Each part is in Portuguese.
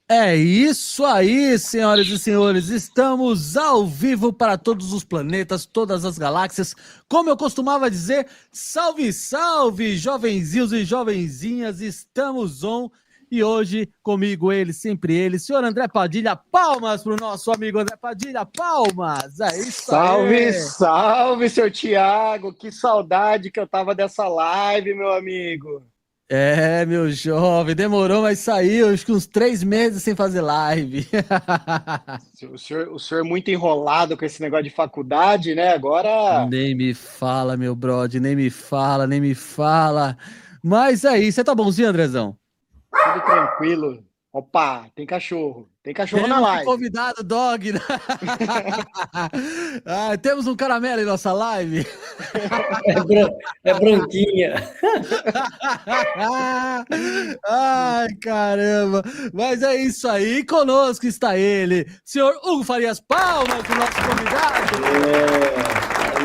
É isso aí, senhoras e senhores, estamos ao vivo para todos os planetas, todas as galáxias, como eu costumava dizer, salve, salve, jovenzinhos e jovenzinhas, estamos on, e hoje comigo ele, sempre ele, senhor André Padilha, palmas para o nosso amigo André Padilha, palmas, é isso Salve, aí. salve, seu Thiago, que saudade que eu tava dessa live, meu amigo. É, meu jovem, demorou, mas saiu, acho que uns 3 meses sem fazer live. O senhor é muito enrolado com esse negócio de faculdade, né? Agora, Nem me fala, meu brother, nem me fala, nem me fala. Mas aí, você tá bonzinho, Andrezão? tudo tranquilo. Opa, tem cachorro na Temos um live. convidado, dog. Ah, temos um caramelo em nossa live. É branquinha. Ai, caramba. Mas é isso aí. Conosco está ele, senhor Hugo Farias. Palmas pro nosso convidado.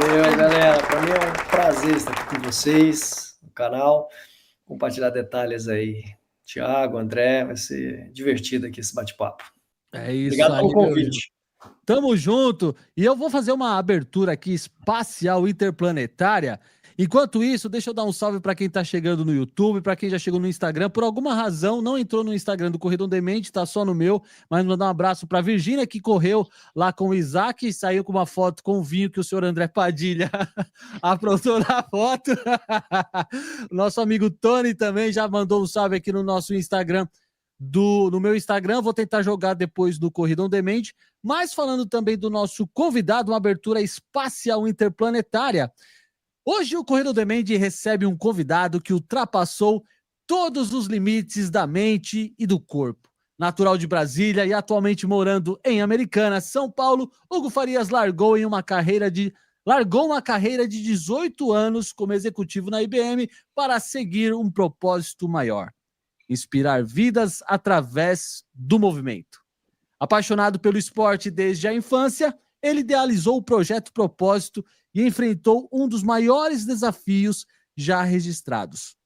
Valeu, galera. Para mim é um prazer estar aqui com vocês no canal, compartilhar detalhes aí. Thiago, André, vai ser divertido aqui esse bate-papo. É isso Obrigado aí, pelo convite. Tamo junto. E eu vou fazer uma abertura aqui espacial interplanetária. Enquanto isso, deixa eu dar um salve para quem tá chegando no YouTube, para quem já chegou no Instagram. Por alguma razão, não entrou no Instagram do Corridão Demente, tá só no meu. Mas mandar um abraço para Virgínia, que correu lá com o Isaac e saiu com uma foto com o vinho que o senhor André Padilha aprontou na foto. Nosso amigo Tony também já mandou um salve aqui no nosso Instagram. No meu Instagram, vou tentar jogar depois do Corridão Demente, mas falando também do nosso convidado, uma abertura espacial interplanetária. Hoje o Corridão Demente recebe um convidado que ultrapassou todos os limites da mente e do corpo. Natural de Brasília e atualmente morando em Americana, São Paulo, Hugo Farias largou uma carreira de 18 anos como executivo na IBM para seguir um propósito maior: inspirar vidas através do movimento. Apaixonado pelo esporte desde a infância, ele idealizou o projeto Propósito e enfrentou um dos maiores desafios já registrados: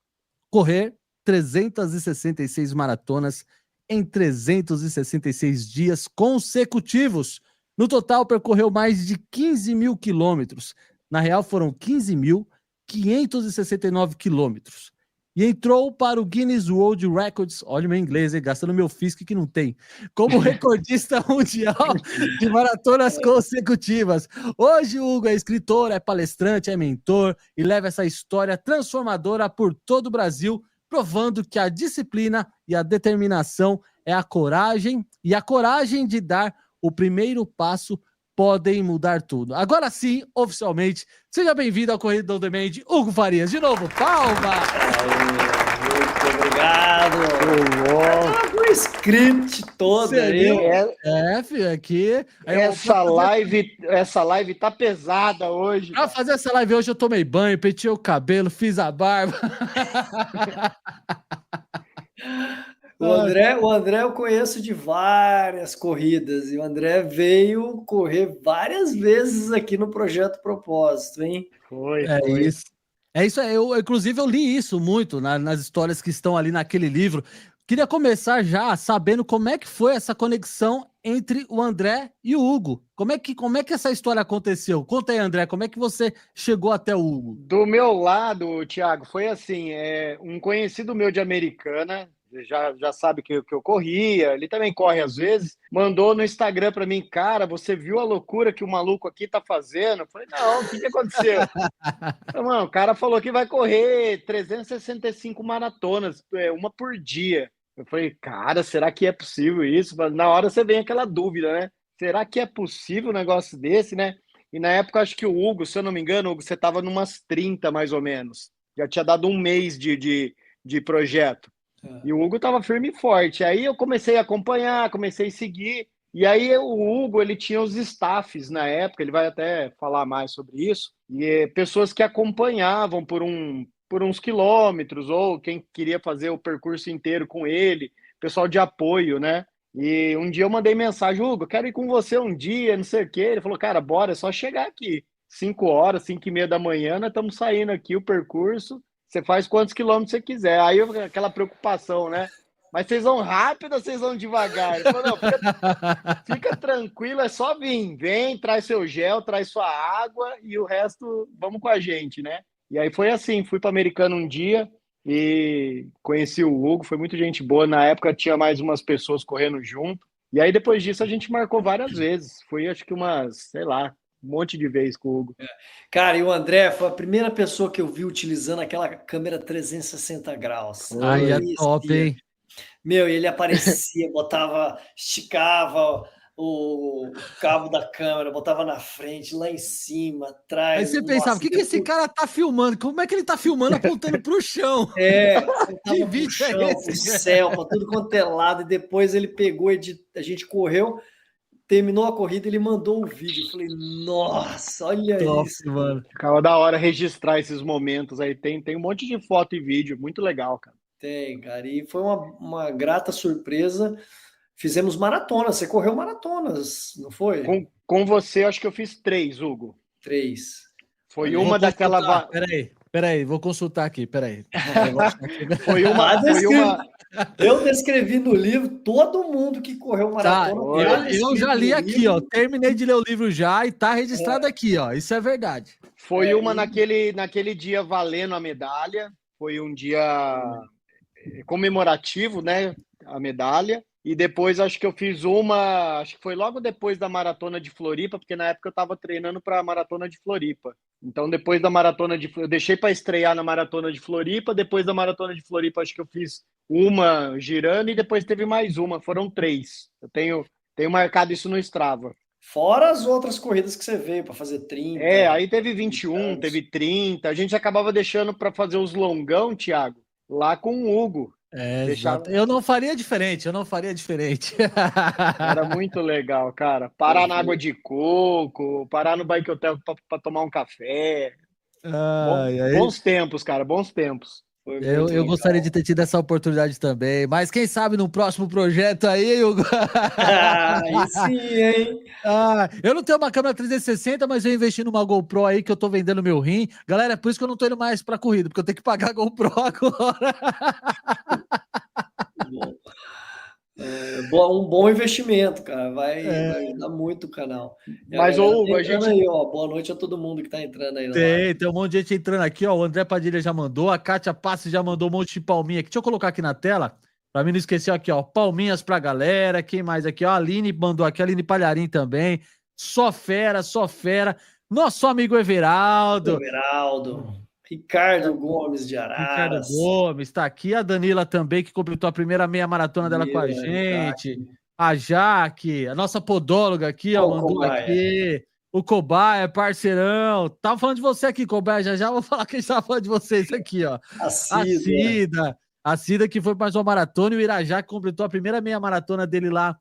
correr 366 maratonas em 366 dias consecutivos. No total, percorreu mais de 15 mil quilômetros. Na real, foram 15.569 quilômetros. E entrou para o Guinness World Records, olha o meu inglês, hein? Gastando meu fisco que não tem, como recordista mundial de maratonas consecutivas. Hoje o Hugo é escritor, é palestrante, é mentor e leva essa história transformadora por todo o Brasil, provando que a disciplina e a determinação é a coragem, e a coragem de dar o primeiro passo podem mudar tudo. Agora sim, oficialmente, seja bem-vindo ao Corridão Demente, Hugo Farias. De novo, palma! Muito obrigado. O script todo aí. Filho, aqui. Essa live tá pesada hoje. Pra fazer essa live hoje eu tomei banho, penteei o cabelo, fiz a barba. O André eu conheço de várias corridas, e o André veio correr várias vezes aqui no Projeto Propósito, hein? Foi. Isso. É isso aí. Inclusive, eu li isso muito nas histórias que estão ali naquele livro. Queria começar já sabendo como é que foi essa conexão entre o André e o Hugo. Como é que essa história aconteceu? Conta aí, André, como é que você chegou até o Hugo? Do meu lado, Thiago, foi assim, um conhecido meu de Americana, já sabe que eu corria, ele também corre às vezes, mandou no Instagram para mim: cara, você viu a loucura que o maluco aqui tá fazendo? Eu falei: não, o que aconteceu? Mano, o cara falou que vai correr 365 maratonas, uma por dia. Eu falei: cara, será que é possível isso? Na hora você vem aquela dúvida, né? Será que é possível um negócio desse, né? E na época, acho que o Hugo, se eu não me engano, Hugo, você estava numas 30 mais ou menos. Já tinha dado um mês de projeto. E o Hugo estava firme e forte. Aí eu comecei a acompanhar, comecei a seguir. E aí o Hugo, ele tinha os staffs na época, ele vai até falar mais sobre isso. E pessoas que acompanhavam por uns quilômetros, ou quem queria fazer o percurso inteiro com ele, pessoal de apoio, né? E um dia eu mandei mensagem, Hugo, eu quero ir com você um dia, não sei o quê. Ele falou, cara, bora, é só chegar aqui. 5 horas, 5h30 da manhã, nós estamos saindo aqui o percurso. Você faz quantos quilômetros você quiser. Aí aquela preocupação, né? Mas vocês vão rápido ou vocês vão devagar? Ele falou, não, fica tranquilo, é só vir. Vem, traz seu gel, traz sua água e o resto, vamos com a gente, né? E aí foi assim, fui para Americana um dia e conheci o Hugo, foi muito gente boa. Na época tinha mais umas pessoas correndo junto. E aí depois disso a gente marcou várias vezes. Foi acho que umas, sei lá, um monte de vezes com o Hugo. Cara, e o André foi a primeira pessoa que eu vi utilizando aquela câmera 360 graus. Aí é Aparecia. top, hein? Meu, ele aparecia, esticava o cabo da câmera, botava na frente, lá em cima, Aí atrás. você pensava, o que esse cara tá filmando? Como é que ele tá filmando apontando pro chão? Que vídeo chão, é pro esse? céu, pra tudo quanto é lado. E depois ele pegou, a gente correu, terminou a corrida, ele mandou o vídeo. Eu falei, nossa, olha Top, isso. mano. Ficava da hora registrar esses momentos aí. Tem um monte de foto e vídeo, muito legal, cara. Tem, cara. E foi uma grata surpresa. Fizemos maratona. Você correu maratonas, não foi? Com você, acho que eu fiz 3, Hugo. 3. Foi Vou uma daquela. consultar. Peraí, vou consultar aqui, peraí. Foi uma. Eu descrevi no livro todo mundo que correu Tá, maratona. eu já li aqui, ó. Terminei de ler o livro já e tá registrado aqui, ó. Isso é verdade. Foi uma naquele dia valendo a medalha. Foi um dia comemorativo, né? A medalha. E depois acho que eu fiz uma. Acho que foi logo depois da maratona de Floripa, porque na época eu estava treinando para a maratona de Floripa. Então, depois da maratona eu deixei para estrear na maratona de Floripa. Depois da maratona de Floripa, acho que eu fiz uma girando e depois teve mais uma. Foram 3. Eu tenho marcado isso no Strava. Fora as outras corridas que você veio para fazer 30. Aí teve 21, teve 30. A gente acabava deixando para fazer os longão, Thiago, lá com o Hugo. Exato. Eu não faria diferente. Era muito legal, cara. Parar na água de coco, parar no Bike Hotel para tomar um café. Bons tempos, cara, bons tempos. Eu gostaria de ter tido essa oportunidade também, mas quem sabe no próximo projeto aí, Hugo. Aí sim, hein? Eu não tenho uma câmera 360, mas eu investi numa GoPro aí que eu tô vendendo meu rim. Galera, é por isso que eu não tô indo mais pra corrida, porque eu tenho que pagar a GoPro agora. Um bom investimento, cara. Vai ajudar muito o canal. Mas, Hugo, a gente. Aí, ó, boa noite a todo mundo que tá entrando aí. Tem um monte de gente entrando aqui, ó. O André Padilha já mandou, a Kátia Passi já mandou um monte de palminha aqui. Deixa eu colocar aqui na tela, pra mim não esquecer aqui, ó. Palminhas pra galera. Quem mais aqui, ó? A Aline mandou aqui, a Aline Palharim também. Só fera, só fera. Nosso amigo Everaldo. Ricardo Gomes de Araras. Ricardo Gomes tá aqui. A Danila também, que completou a primeira meia maratona dela com a gente. A Jaque, a nossa podóloga aqui, ó, mandou Cobaia. aqui. O Cobaia, parceirão. Tava falando de você aqui, Cobaia. Já vou falar que a gente tava falando de vocês aqui, ó. A Cida, que foi mais uma maratona. E o Irajá, que completou a primeira meia maratona dele lá.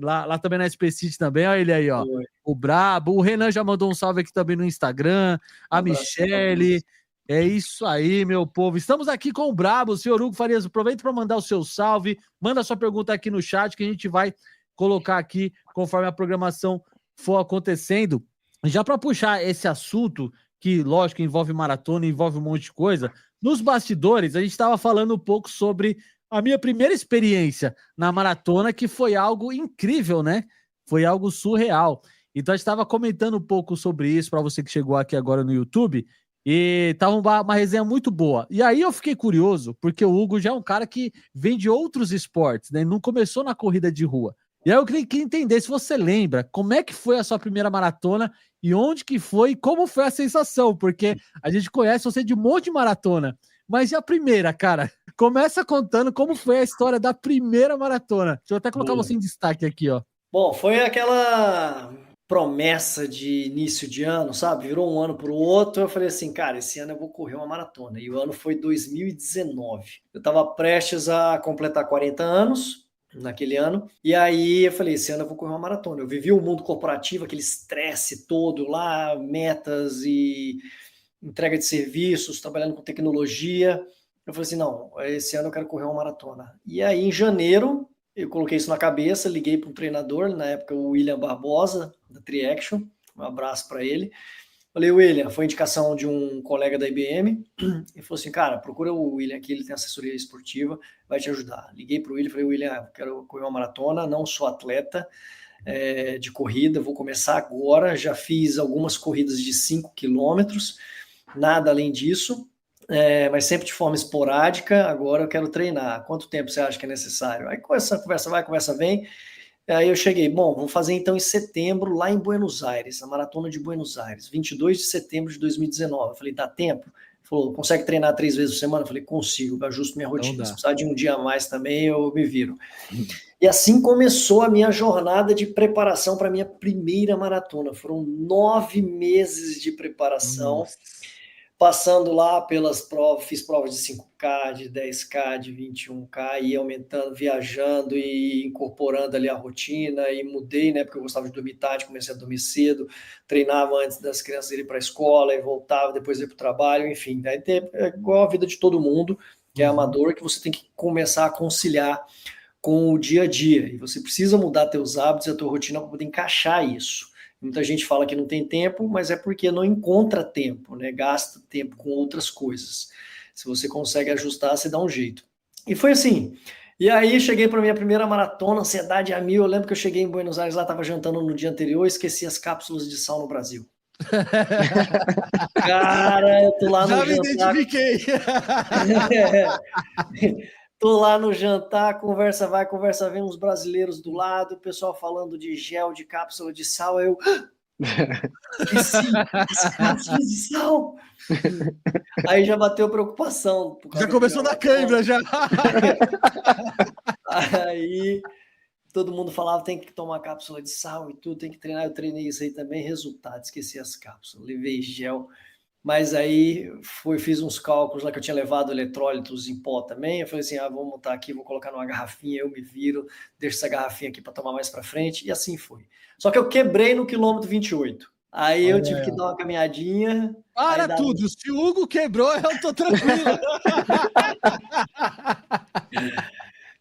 Lá também na SP City também, olha ele aí, ó. O Brabo, o Renan já mandou um salve aqui também no Instagram, a Michele, é isso aí, meu povo, estamos aqui com o Brabo, o senhor Hugo Farias, aproveita para mandar o seu salve, manda a sua pergunta aqui no chat que a gente vai colocar aqui conforme a programação for acontecendo, já para puxar esse assunto, que lógico envolve maratona, envolve um monte de coisa, nos bastidores a gente estava falando um pouco sobre a minha primeira experiência na maratona, que foi algo incrível, né? Foi algo surreal. Então, a gente estava comentando um pouco sobre isso para você que chegou aqui agora no YouTube, e tava uma resenha muito boa. E aí eu fiquei curioso, porque o Hugo já é um cara que vem de outros esportes, né? Ele não começou na corrida de rua. E aí eu queria entender se você lembra como é que foi a sua primeira maratona e onde que foi e como foi a sensação, porque a gente conhece você de um monte de maratona. Mas e a primeira, cara? Começa contando como foi a história da primeira maratona. Deixa eu até colocar você em destaque aqui, ó. Bom, foi aquela promessa de início de ano, sabe? Virou um ano para o outro. Eu falei assim, cara, esse ano eu vou correr uma maratona. E o ano foi 2019. Eu estava prestes a completar 40 anos naquele ano. E aí eu falei, esse ano eu vou correr uma maratona. Eu vivi o mundo corporativo, aquele estresse todo lá, metas e entrega de serviços, trabalhando com tecnologia. Eu falei assim, não, esse ano eu quero correr uma maratona. E aí, em janeiro, eu coloquei isso na cabeça, liguei para um treinador, na época o William Barbosa, da Triaction, um abraço para ele. Falei, William, foi indicação de um colega da IBM, e falou assim, cara, procura o William aqui, ele tem assessoria esportiva, vai te ajudar. Liguei para o William, falei, William, eu quero correr uma maratona, não sou atleta de corrida, vou começar agora, já fiz algumas corridas de 5 quilômetros, nada além disso, mas sempre de forma esporádica, agora eu quero treinar. Quanto tempo você acha que é necessário? Aí conversa vai, conversa vem. Aí eu cheguei, bom, vamos fazer então em setembro, lá em Buenos Aires, a Maratona de Buenos Aires, 22 de setembro de 2019. Eu falei, dá tempo? Ele falou, consegue treinar 3 vezes por semana? Eu falei, consigo, eu ajusto minha rotina. Se precisar de um dia a mais também, eu me viro. E assim começou a minha jornada de preparação para a minha primeira maratona. Foram 9 meses de preparação. Nossa. Passando lá pelas provas, fiz provas de 5K, de 10K, de 21K, e aumentando, viajando e incorporando ali a rotina, e mudei, né, porque eu gostava de dormir tarde, comecei a dormir cedo, treinava antes das crianças irem para a escola, e voltava, depois ia para o trabalho, enfim, é igual a vida de todo mundo, que é amador, que você tem que começar a conciliar com o dia a dia, e você precisa mudar teus hábitos e a tua rotina para poder encaixar isso. Muita gente fala que não tem tempo, mas é porque não encontra tempo, né? Gasta tempo com outras coisas. Se você consegue ajustar, você dá um jeito. E foi assim. E aí cheguei para minha primeira maratona, ansiedade a mil. Eu lembro que eu cheguei em Buenos Aires, lá estava jantando no dia anterior, esqueci as cápsulas de sal no Brasil. Cara, eu tô lá no jantar. Já me identifiquei. Tô lá no jantar, conversa vai, conversa vem, uns brasileiros do lado, o pessoal falando de gel, de cápsula de sal, eu... as cápsulas de sal! Aí já bateu preocupação. Já começou na câimbra, já. Aí todo mundo falava, tem que tomar cápsula de sal e tudo, tem que treinar. Eu treinei isso aí também, resultado, esqueci as cápsulas, levei gel. Mas aí fiz uns cálculos lá que eu tinha levado eletrólitos em pó também. Eu falei assim, vou montar aqui, vou colocar numa garrafinha, eu me viro, deixo essa garrafinha aqui para tomar mais para frente, e assim foi. Só que eu quebrei no quilômetro 28. Aí eu tive que dar uma caminhadinha. Para tudo, se o Hugo quebrou, eu tô tranquilo.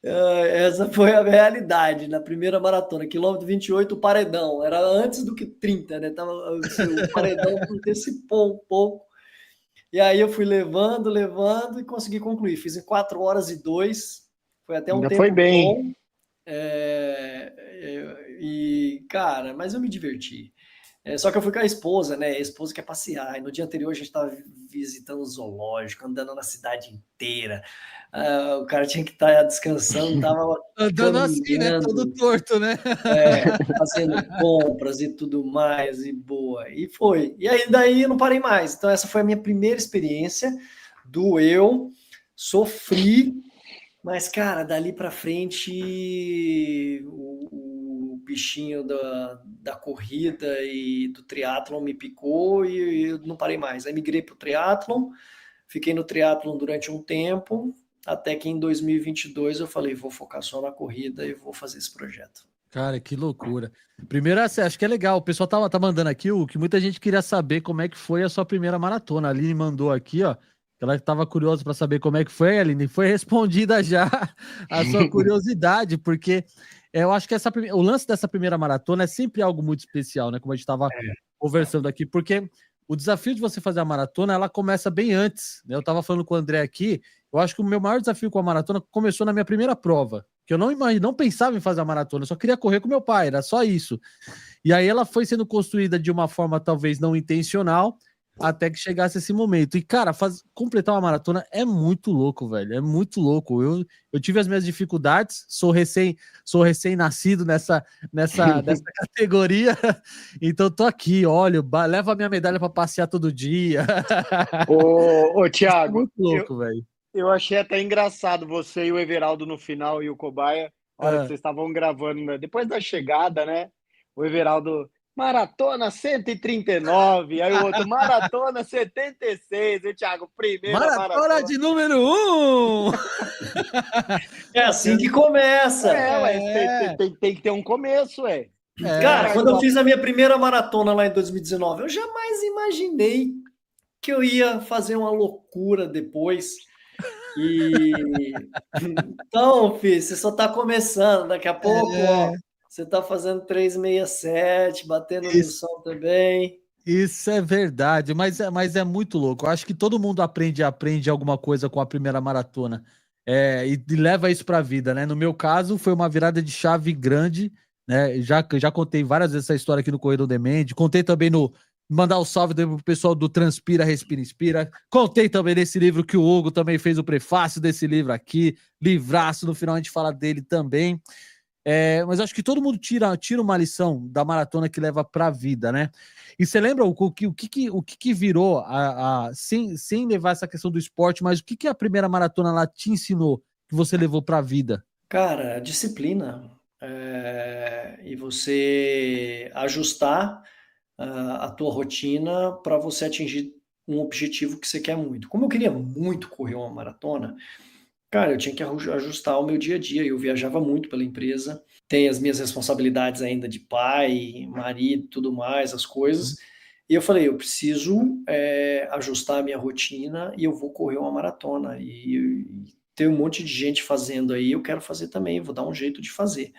Essa foi a realidade na primeira maratona, quilômetro 28, o paredão, era antes do que 30, né? O paredão antecipou um pouco, e aí eu fui levando e consegui concluir. Fiz em 4 horas e 2, foi até um tempo foi bem. Bom. E, cara, mas eu me diverti. Só que eu fui com a esposa, né? A esposa quer passear. E no dia anterior a gente estava visitando o zoológico, andando na cidade inteira. O cara tinha que estar descansando, tava andando assim, né? Todo torto, né? Fazendo compras e tudo mais, e boa. E foi. E aí daí eu não parei mais. Então essa foi a minha primeira experiência. Doeu, sofri, mas, cara, dali para frente o bichinho da corrida e do triatlon me picou e eu não parei mais. Aí migrei para o triatlon, fiquei no triatlon durante um tempo, até que em 2022 eu falei, vou focar só na corrida e vou fazer esse projeto. Cara, que loucura. Primeiro, acho que é legal, o pessoal tá mandando aqui, que muita gente queria saber como é que foi a sua primeira maratona. A Aline mandou aqui, ó, ela estava curiosa para saber como é que foi, Aline, foi respondida já a sua curiosidade, porque eu acho que o lance dessa primeira maratona é sempre algo muito especial, né? Como a gente estava conversando aqui, porque o desafio de você fazer a maratona, ela começa bem antes, né? Eu estava falando com o André aqui, eu acho que o meu maior desafio com a maratona começou na minha primeira prova, que eu não pensava em fazer a maratona, eu só queria correr com meu pai, era só isso. E aí ela foi sendo construída de uma forma talvez não intencional, até que chegasse esse momento. E, cara, completar uma maratona é muito louco, velho. É muito louco. Eu tive as minhas dificuldades, sou recém-nascido nessa categoria, então tô aqui, olha, levo a minha medalha para passear todo dia. Ô Thiago, é muito louco, velho. Eu achei até engraçado você e o Everaldo no final e o Cobaia, a hora que vocês estavam gravando, né? Depois da chegada, né? O Everaldo... Maratona 139, aí o outro, maratona 76, e o Thiago, primeira maratona de número 1! É assim que começa. Tem que ter um começo, Cara, quando eu fiz a minha primeira maratona lá em 2019, eu jamais imaginei que eu ia fazer uma loucura depois. E então, filho, você só tá começando. Daqui a pouco, ó, você tá fazendo 3,67, batendo o Isso, Nilson também. isso é verdade, mas é muito louco. Eu acho que todo mundo aprende alguma coisa com a primeira maratona. E leva isso para a vida, né? No meu caso, foi uma virada de chave grande, né? Já contei várias vezes essa história aqui no Corredor Demente, contei também no mandar o salve pro pessoal do Transpira, Respira, Inspira. Contei também nesse livro que o Hugo também fez o prefácio desse livro aqui, livraço, no final a gente fala dele também. Mas acho que todo mundo tira uma lição da maratona que leva para a vida, né? E você lembra o que virou, sem levar essa questão do esporte, mas o que a primeira maratona lá te ensinou, que você levou para a vida? Cara, disciplina. E você ajustar a tua rotina para você atingir um objetivo que você quer muito. Como eu queria muito correr uma maratona, cara, eu tinha que ajustar o meu dia a dia. Eu viajava muito pela empresa, tem as minhas responsabilidades ainda de pai, marido, tudo mais, as coisas. E eu falei, eu preciso ajustar a minha rotina e eu vou correr uma maratona. E tem um monte de gente fazendo aí, eu quero fazer também, vou dar um jeito de fazer.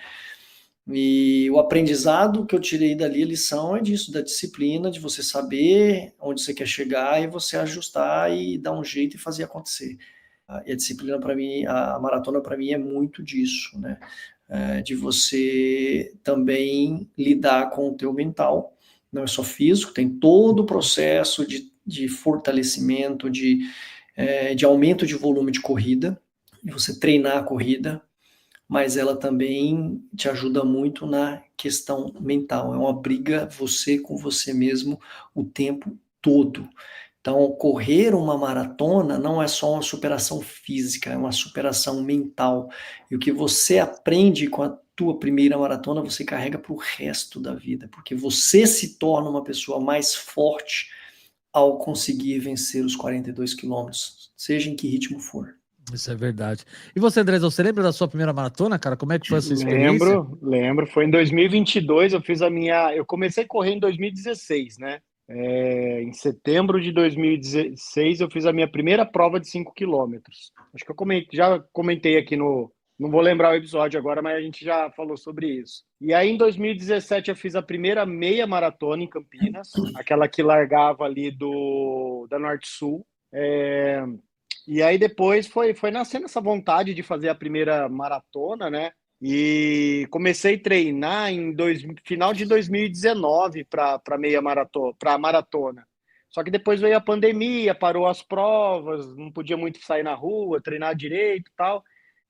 E o aprendizado que eu tirei dali, a lição é disso, da disciplina, de você saber onde você quer chegar e você ajustar e dar um jeito e fazer acontecer. E a disciplina para mim, a maratona para mim é muito disso, né? De você também lidar com o teu mental, não é só físico, tem todo o processo de fortalecimento, de aumento de volume de corrida, de você treinar a corrida, mas ela também te ajuda muito na questão mental. É uma briga você com você mesmo o tempo todo. Então, correr uma maratona não é só uma superação física, é uma superação mental. E o que você aprende com a tua primeira maratona, você carrega para o resto da vida, porque você se torna uma pessoa mais forte ao conseguir vencer os 42 quilômetros, seja em que ritmo for. Isso é verdade. E você, Andrezão, você lembra da sua primeira maratona, cara? Como é que foi a sua experiência? Lembro. Foi em 2022, eu fiz a minha. Eu comecei a correr em 2016, né? Em setembro de 2016, eu fiz a minha primeira prova de 5 quilômetros. Acho que eu já comentei aqui no. Não vou lembrar o episódio agora, mas a gente já falou sobre isso. E aí, em 2017, eu fiz a primeira meia maratona em Campinas, aquela que largava ali da Norte Sul. E aí depois foi nascendo essa vontade de fazer a primeira maratona, né? E comecei a treinar final de 2019 para meia maratona, para maratona. Só que depois veio a pandemia, parou as provas, não podia muito sair na rua, treinar direito e tal.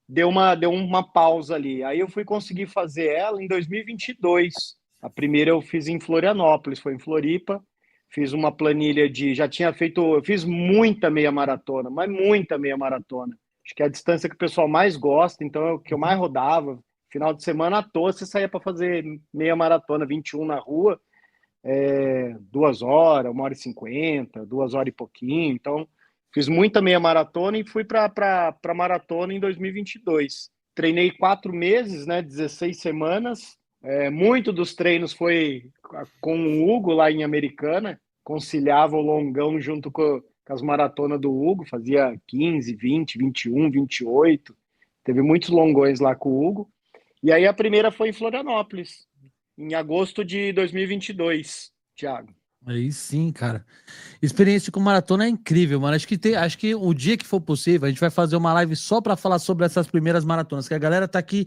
Deu uma pausa ali. Aí eu fui conseguir fazer ela em 2022. A primeira eu fiz em Florianópolis, foi em Floripa. Fiz uma planilha já tinha feito, eu fiz muita meia maratona, mas muita meia maratona. Acho que é a distância que o pessoal mais gosta, então é o que eu mais rodava. Final de semana à toa, você saía para fazer meia maratona, 21 na rua, 2 horas, 1h50, 2 horas e pouquinho. Então, fiz muita meia maratona e fui para maratona em 2022. Treinei 4 meses, né, 16 semanas. Muito dos treinos foi com o Hugo lá em Americana, conciliava o longão junto com as maratonas do Hugo, fazia 15, 20, 21, 28. Teve muitos longões lá com o Hugo. E aí a primeira foi em Florianópolis, em agosto de 2022, Thiago. Aí sim, cara. Experiência com maratona é incrível, mano. Acho que o dia que for possível, a gente vai fazer uma live só para falar sobre essas primeiras maratonas, que a galera tá aqui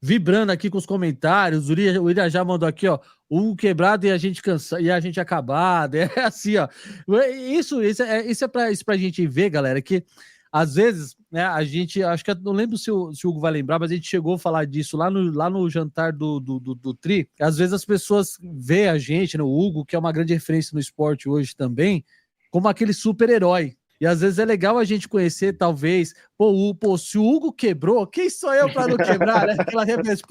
vibrando aqui com os comentários. O William já mandou aqui, ó, o quebrado e a gente cansa, e a gente acabado. É assim, ó. Isso é pra gente ver, galera, que às vezes, né, a gente, acho que eu não lembro se o Hugo vai lembrar, mas a gente chegou a falar disso lá no jantar do Tri. Às vezes as pessoas veem a gente, né, o Hugo, que é uma grande referência no esporte hoje também, como aquele super-herói. E às vezes é legal a gente conhecer, talvez, se o Hugo quebrou, quem sou eu para não quebrar, né? Aquela referência,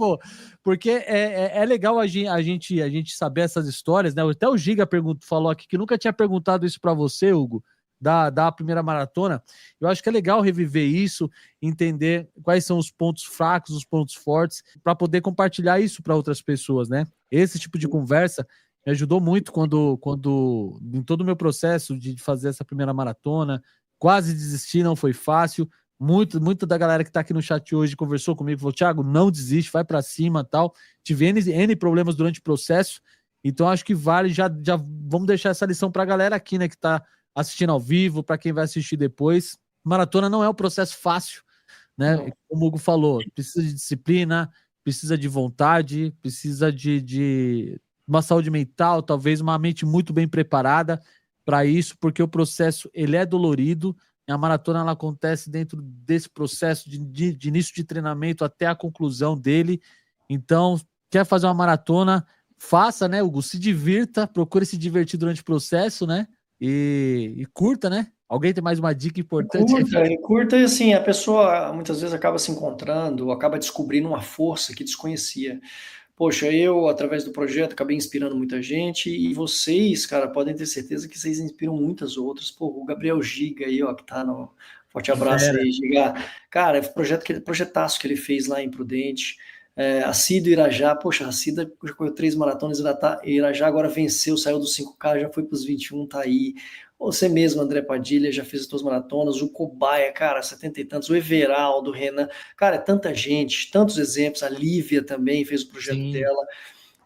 porque é legal a gente saber essas histórias, né? Até o Giga falou aqui que nunca tinha perguntado isso para você, Hugo, da primeira maratona. Eu acho que é legal reviver isso, entender quais são os pontos fracos, os pontos fortes, para poder compartilhar isso para outras pessoas, né? Esse tipo de conversa me ajudou muito quando em todo o meu processo de fazer essa primeira maratona, quase desisti, não foi fácil, Muito da galera que tá aqui no chat hoje conversou comigo, falou, Thiago, não desiste, vai para cima, tal. Tive N problemas durante o processo, então acho que vale, já vamos deixar essa lição pra galera aqui, né, que tá assistindo ao vivo, para quem vai assistir depois. Maratona não é um processo fácil, né? Não. Como o Hugo falou, precisa de disciplina, precisa de vontade, precisa de uma saúde mental, talvez uma mente muito bem preparada para isso, porque o processo ele é dolorido. A maratona ela acontece dentro desse processo de início de treinamento até a conclusão dele. Então, quer fazer uma maratona, faça, né, Hugo? Se divirta, procure se divertir durante o processo, né? E curta, né? Alguém tem mais uma dica importante? Curta e assim, a pessoa muitas vezes acaba se encontrando, acaba descobrindo uma força que desconhecia. Poxa, eu, através do projeto, acabei inspirando muita gente e vocês, cara, podem ter certeza que vocês inspiram muitas outras. Pô, o Gabriel Giga aí, ó, que tá no... Forte abraço aí, Giga. Cara, projetaço que ele fez lá em Prudente. A Cida Irajá, poxa, a Cida já correu 3 maratonas, Irajá agora venceu, saiu dos 5K, já foi para os 21, tá aí. Você mesmo, André Padilha, já fez as 2 maratonas, o Cobaia, cara, 70 e tantos, o Everaldo, o Renan, cara, é tanta gente, tantos exemplos, a Lívia também fez o projeto dela.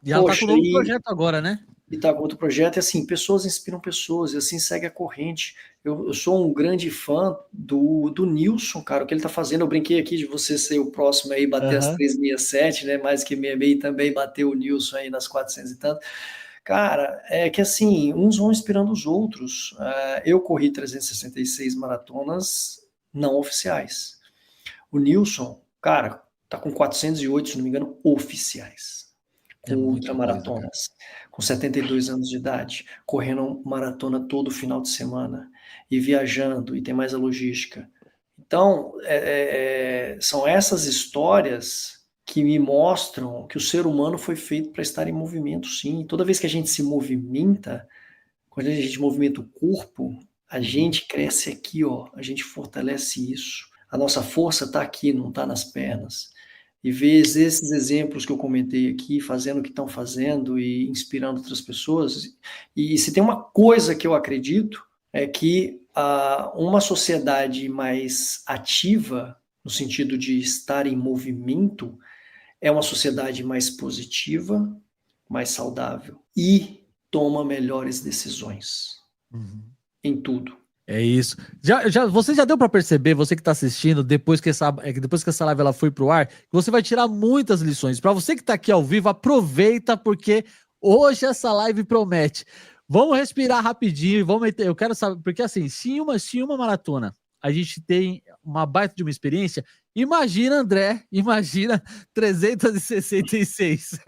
E ela tá com um novo projeto agora, né? E tá com outro projeto, e assim, pessoas inspiram pessoas, e assim segue a corrente. Eu sou um grande fã do Nilson, cara, o que ele tá fazendo. Eu brinquei aqui de você ser o próximo aí, bater as 367, né? Mais que 66, também bateu o Nilson aí nas 400 e tanto. Cara, é que assim, uns vão inspirando os outros. Eu corri 366 maratonas não oficiais. O Nilson, cara, tá com 408, se não me engano, oficiais. Com ultramaratonas, com 72 anos de idade, correndo maratona todo final de semana, e viajando, e tem mais a logística. Então, são essas histórias que me mostram que o ser humano foi feito para estar em movimento, sim. E toda vez que a gente se movimenta, quando a gente movimenta o corpo, a gente cresce aqui, ó, a gente fortalece isso. A nossa força está aqui, não está nas pernas. E ver esses exemplos que eu comentei aqui, fazendo o que estão fazendo e inspirando outras pessoas. E se tem uma coisa que eu acredito, é que uma sociedade mais ativa, no sentido de estar em movimento, é uma sociedade mais positiva, mais saudável e toma melhores decisões em tudo. É isso. Você já deu para perceber, você que está assistindo, depois que essa live ela foi pro ar, que você vai tirar muitas lições. Para você que está aqui ao vivo, aproveita, porque hoje essa live promete. Vamos respirar rapidinho, eu quero saber, porque assim, se em uma maratona a gente tem uma baita de uma experiência, imagina, André, 366.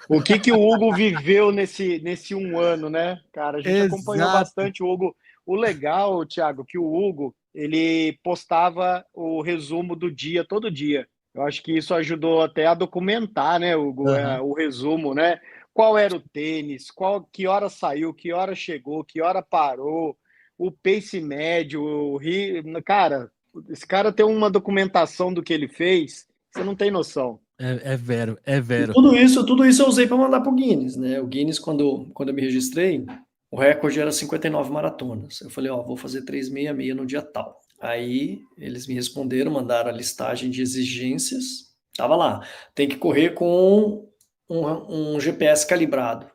O que o Hugo viveu nesse um ano, né, cara? A gente acompanhou bastante o Hugo. O legal, Thiago, que o Hugo, ele postava o resumo do dia, todo dia. Eu acho que isso ajudou até a documentar, né, Hugo, o resumo, né? Qual era o tênis, que hora saiu, que hora chegou, que hora parou, o pace médio, cara, esse cara tem uma documentação do que ele fez, você não tem noção. É vero. E tudo isso eu usei para mandar pro Guinness, né? O Guinness, quando eu me registrei, o recorde era 59 maratonas. Eu falei, vou fazer 366 no dia tal. Aí eles me responderam, mandaram a listagem de exigências. Tava lá, tem que correr com um GPS calibrado.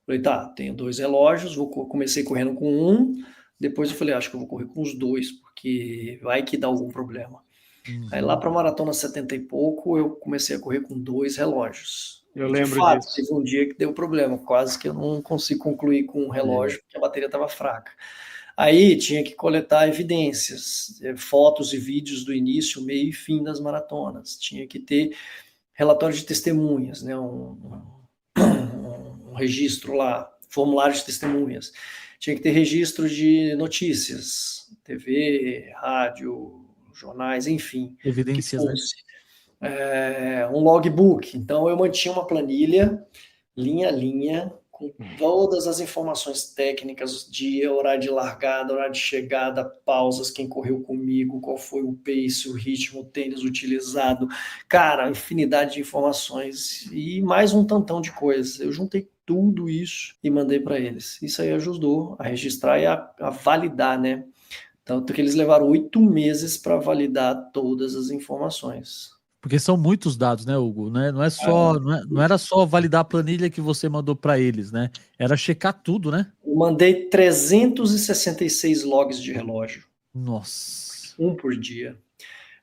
Falei, tá, tenho 2 relógios, comecei correndo com um, depois eu falei, acho que eu vou correr com os 2, porque vai que dá algum problema. Aí lá para a maratona 70 e pouco, eu comecei a correr com 2 relógios. Eu lembro disso. Teve um dia que deu problema, quase que eu não consigo concluir com um relógio, porque a bateria estava fraca. Aí tinha que coletar evidências, fotos e vídeos do início, meio e fim das maratonas. Tinha que ter relatório de testemunhas, né? Um registro lá, formulário de testemunhas. Tinha que ter registro de notícias, TV, rádio, jornais, enfim. Evidências, né? Um logbook. Então, eu mantinha uma planilha, linha a linha, com todas as informações técnicas, dia, horário de largada, horário de chegada, pausas, quem correu comigo, qual foi o pace, o ritmo, o tênis utilizado. Cara, infinidade de informações e mais um tantão de coisas. Eu juntei tudo isso e mandei para eles. Isso aí ajudou a registrar e a validar, né? Tanto que eles levaram 8 meses para validar todas as informações. Porque são muitos dados, né, Hugo? Não é só, não era só validar a planilha que você mandou para eles, né? Era checar tudo, né? Eu mandei 366 logs de relógio. Nossa. Um por dia.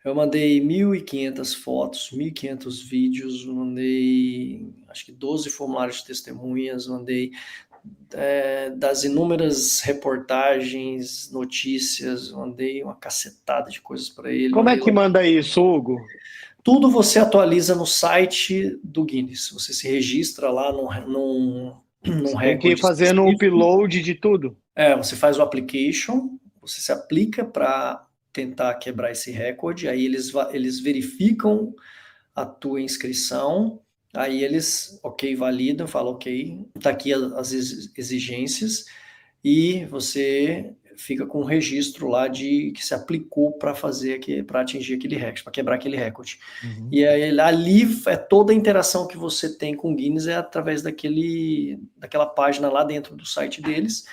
Eu mandei 1.500 fotos, 1.500 vídeos, mandei acho que 12 formulários de testemunhas, mandei das inúmeras reportagens, notícias, mandei uma cacetada de coisas para ele. Como é que manda isso, Hugo? Tudo você atualiza no site do Guinness. Você se registra lá num Tem que ir fazendo um upload de tudo. Você faz o application, você se aplica para tentar quebrar esse recorde, aí eles verificam a tua inscrição, aí eles, validam, falam, tá aqui as exigências, e você fica com um registro lá de que se aplicou para atingir aquele recorde, para quebrar aquele recorde. Uhum. E aí, ali toda a interação que você tem com o Guinness é através daquela página lá dentro do site deles,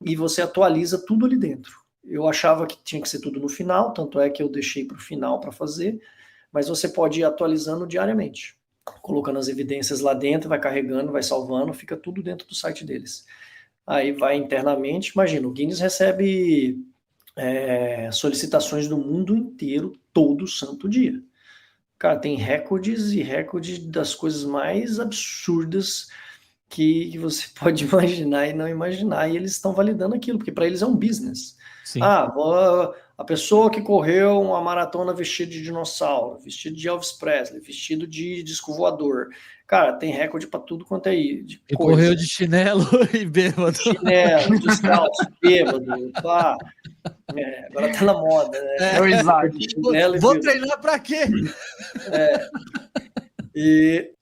e você atualiza tudo ali dentro. Eu achava que tinha que ser tudo no final, tanto é que eu deixei para o final para fazer, mas você pode ir atualizando diariamente, colocando as evidências lá dentro, vai carregando, vai salvando, fica tudo dentro do site deles. Aí vai internamente, imagina, o Guinness recebe solicitações do mundo inteiro todo santo dia. Cara, tem recordes e recordes das coisas mais absurdas que você pode imaginar e não imaginar, e eles estão validando aquilo, porque para eles é um business. Sim. A pessoa que correu uma maratona vestido de dinossauro, vestido de Elvis Presley, vestido de disco voador. Cara, tem recorde para tudo quanto é aí. Correu de chinelo e bêbado. Chinelo, descalço, bêbado, pá. Agora tá na moda, né? É o Isaac. Vou treinar para quê?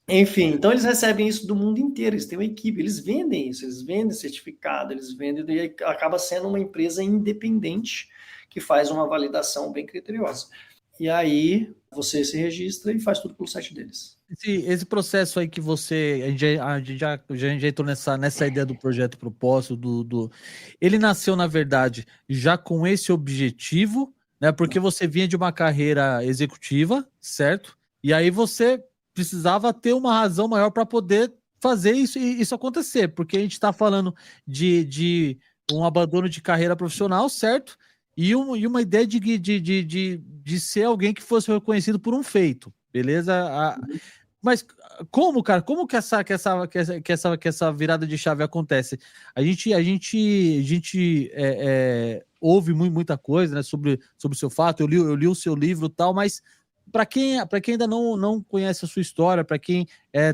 Enfim, então eles recebem isso do mundo inteiro, eles têm uma equipe, eles vendem isso, eles vendem certificado, eles vendem, e acaba sendo uma empresa independente que faz uma validação bem criteriosa. E aí você se registra e faz tudo pelo site deles. Esse processo aí que a gente já entrou nessa ideia do projeto propósito, ele nasceu, na verdade, já com esse objetivo, né? Porque você vinha de uma carreira executiva, certo? E aí você precisava ter uma razão maior para poder fazer isso acontecer, porque a gente está falando de um abandono de carreira profissional, certo? E uma ideia de ser alguém que fosse reconhecido por um feito, beleza? Mas como, cara? Como que essa virada de chave acontece? A gente ouve muita coisa, né, sobre o seu fato. Eu li o seu livro e tal, mas para quem ainda não conhece a sua história, para quem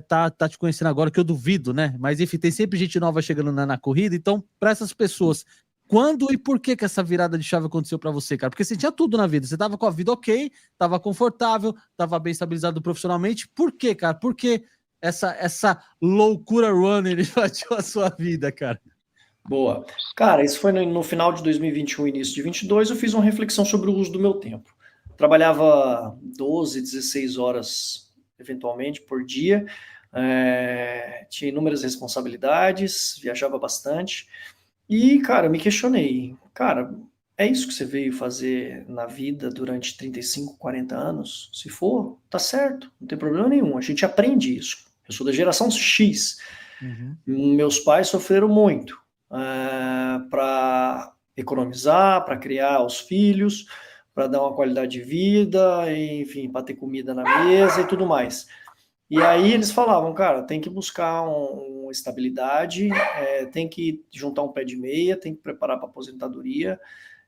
tá te conhecendo agora, que eu duvido, né? Mas enfim, tem sempre gente nova chegando na corrida. Então, para essas pessoas, quando e por que essa virada de chave aconteceu para você, cara? Porque você tinha tudo na vida. Você tava com a vida ok, tava confortável, tava bem estabilizado profissionalmente. Por quê, cara? Por que essa loucura runner invadiu a sua vida, cara? Boa. Cara, isso foi no final de 2021, início de 2022. Eu fiz uma reflexão sobre o uso do meu tempo. Trabalhava 12, 16 horas, eventualmente, por dia. Tinha inúmeras responsabilidades, viajava bastante. E, cara, eu me questionei. Cara, é isso que você veio fazer na vida durante 35, 40 anos? Se for, tá certo, não tem problema nenhum. A gente aprende isso. Eu sou da geração X. Uhum. Meus pais sofreram muito para economizar, para criar os filhos, para dar uma qualidade de vida, enfim, para ter comida na mesa e tudo mais. E aí eles falavam, cara, tem que buscar uma estabilidade, tem que juntar um pé de meia, tem que preparar para aposentadoria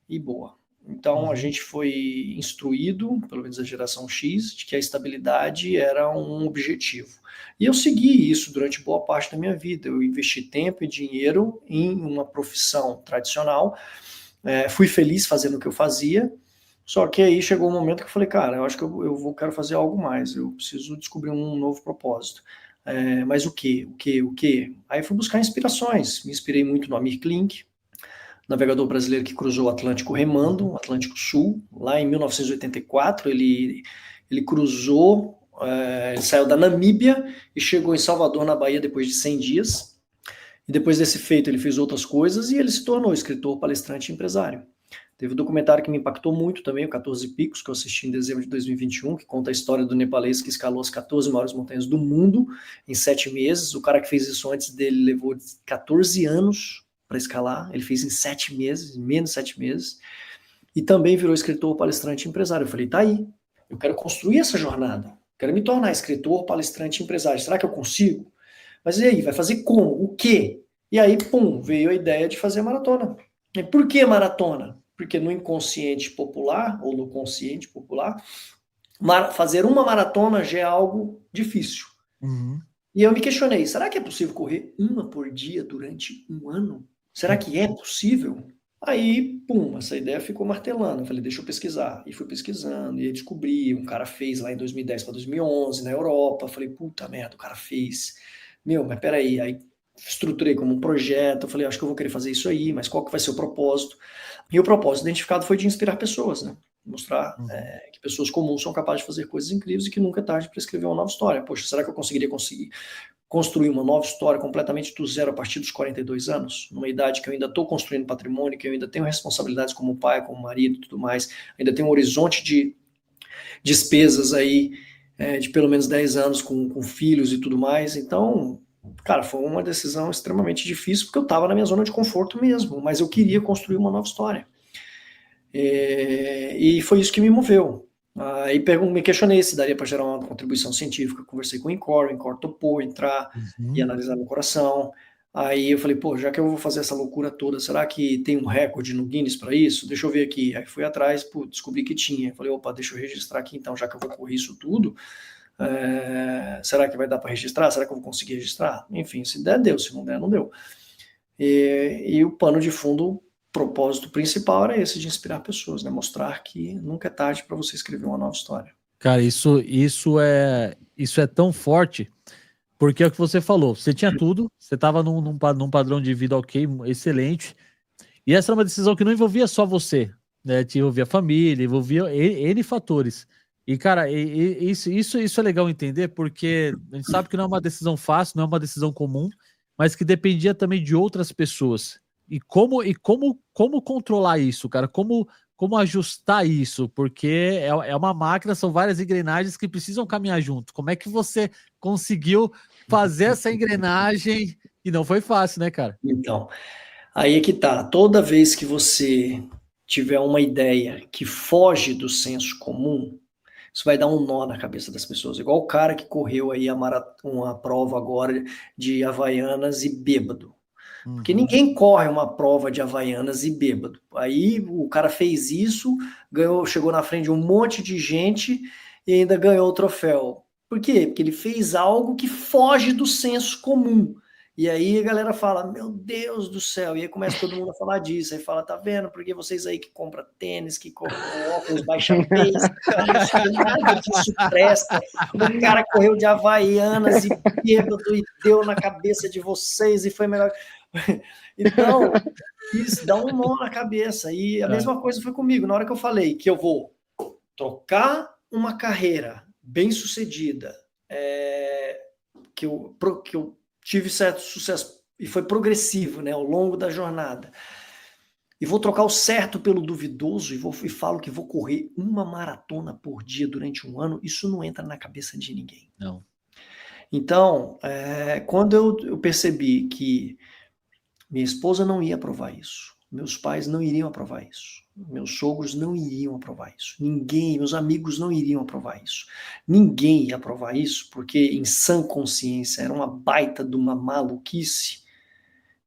e boa. Então a gente foi instruído, pelo menos a geração X, de que a estabilidade era um objetivo. E eu segui isso durante boa parte da minha vida. Eu investi tempo e dinheiro em uma profissão tradicional, fui feliz fazendo o que eu fazia. Só que aí chegou um momento que eu falei, cara, eu acho que eu quero fazer algo mais, eu preciso descobrir um novo propósito. Mas o quê? Aí fui buscar inspirações, me inspirei muito no Amir Klink, navegador brasileiro que cruzou o Atlântico remando, o Atlântico Sul, lá em 1984, ele cruzou, ele saiu da Namíbia e chegou em Salvador, na Bahia, depois de 100 dias, e depois desse feito ele fez outras coisas e ele se tornou escritor, palestrante e empresário. Teve um documentário que me impactou muito também, o 14 Picos, que eu assisti em dezembro de 2021, que conta a história do nepalês que escalou as 14 maiores montanhas do mundo em 7 meses. O cara que fez isso antes dele levou 14 anos para escalar, ele fez em 7 meses, em menos de 7 meses, e também virou escritor, palestrante e empresário. Eu falei, tá aí, eu quero construir essa jornada, quero me tornar escritor, palestrante e empresário. Será que eu consigo? Mas e aí, vai fazer como? O quê? E aí, pum, veio a ideia de fazer a maratona. E por que maratona? Porque no inconsciente popular, ou no consciente popular, fazer uma maratona já é algo difícil. Uhum. E eu me questionei, será que é possível correr uma por dia durante um ano? Será que é possível? Aí, pum, essa ideia ficou martelando. Eu falei, deixa eu pesquisar. E fui pesquisando, e aí descobri, um cara fez lá em 2010 para 2011, na Europa. Falei, puta merda, o cara fez. Meu, mas peraí. Aí estruturei como um projeto. Eu falei, acho que eu vou querer fazer isso aí, mas qual que vai ser o propósito? E o propósito identificado foi de inspirar pessoas, né? Mostrar que pessoas comuns são capazes de fazer coisas incríveis e que nunca é tarde para escrever uma nova história. Poxa, será que eu conseguiria construir uma nova história completamente do zero a partir dos 42 anos? Numa idade que eu ainda estou construindo patrimônio, que eu ainda tenho responsabilidades como pai, como marido e tudo mais, ainda tenho um horizonte de despesas aí de pelo menos 10 anos com filhos e tudo mais. Então, cara, foi uma decisão extremamente difícil porque eu estava na minha zona de conforto mesmo, mas eu queria construir uma nova história. E foi isso que me moveu. Aí me questionei se daria para gerar uma contribuição científica. Conversei com o Incor topou entrar e analisar meu coração. Aí eu falei, pô, já que eu vou fazer essa loucura toda, será que tem um recorde no Guinness para isso? Deixa eu ver aqui. Aí fui atrás, pô, descobri que tinha. Falei, opa, deixa eu registrar aqui então, já que eu vou correr isso tudo. Será que vai dar para registrar? Será que eu vou conseguir registrar? Enfim, se der, deu. Se não der, não deu. E o pano de fundo, propósito principal era esse, de inspirar pessoas, né? Mostrar que nunca é tarde para você escrever uma nova história. Cara, isso é tão forte, porque é o que você falou, você tinha tudo, você estava num padrão de vida ok, excelente, e essa era uma decisão que não envolvia só você, né? Te envolvia a família, envolvia N fatores. E, cara, isso é legal entender, porque a gente sabe que não é uma decisão fácil, não é uma decisão comum, mas que dependia também de outras pessoas. Como controlar isso, cara? Como ajustar isso? Porque é uma máquina, são várias engrenagens que precisam caminhar junto. Como é que você conseguiu fazer essa engrenagem? E não foi fácil, né, cara? Então, aí é que tá. Toda vez que você tiver uma ideia que foge do senso comum, isso vai dar um nó na cabeça das pessoas. Igual o cara que correu aí uma prova agora de Havaianas e bêbado. Porque ninguém corre uma prova de Havaianas e bêbado. Aí o cara fez isso, chegou na frente de um monte de gente e ainda ganhou o troféu. Por quê? Porque ele fez algo que foge do senso comum. E aí a galera fala, meu Deus do céu, e aí começa todo mundo a falar disso, aí fala, tá vendo, porque vocês aí que compram tênis, que compram óculos, baixa peso, nada disso presta, o cara correu de Havaianas e bêbado e deu na cabeça de vocês e foi melhor. Então, isso dá um nó na cabeça, e a mesma coisa foi comigo, na hora que eu falei que eu vou trocar uma carreira bem-sucedida, que eu tive certo sucesso e foi progressivo, né, ao longo da jornada. E vou trocar o certo pelo duvidoso e falo que vou correr uma maratona por dia durante um ano. Isso não entra na cabeça de ninguém. Não. Então, quando eu percebi que minha esposa não ia aprovar isso, meus pais não iriam aprovar isso, meus sogros não iriam aprovar isso, ninguém, meus amigos não iriam aprovar isso, ninguém ia aprovar isso, porque em sã consciência era uma baita de uma maluquice.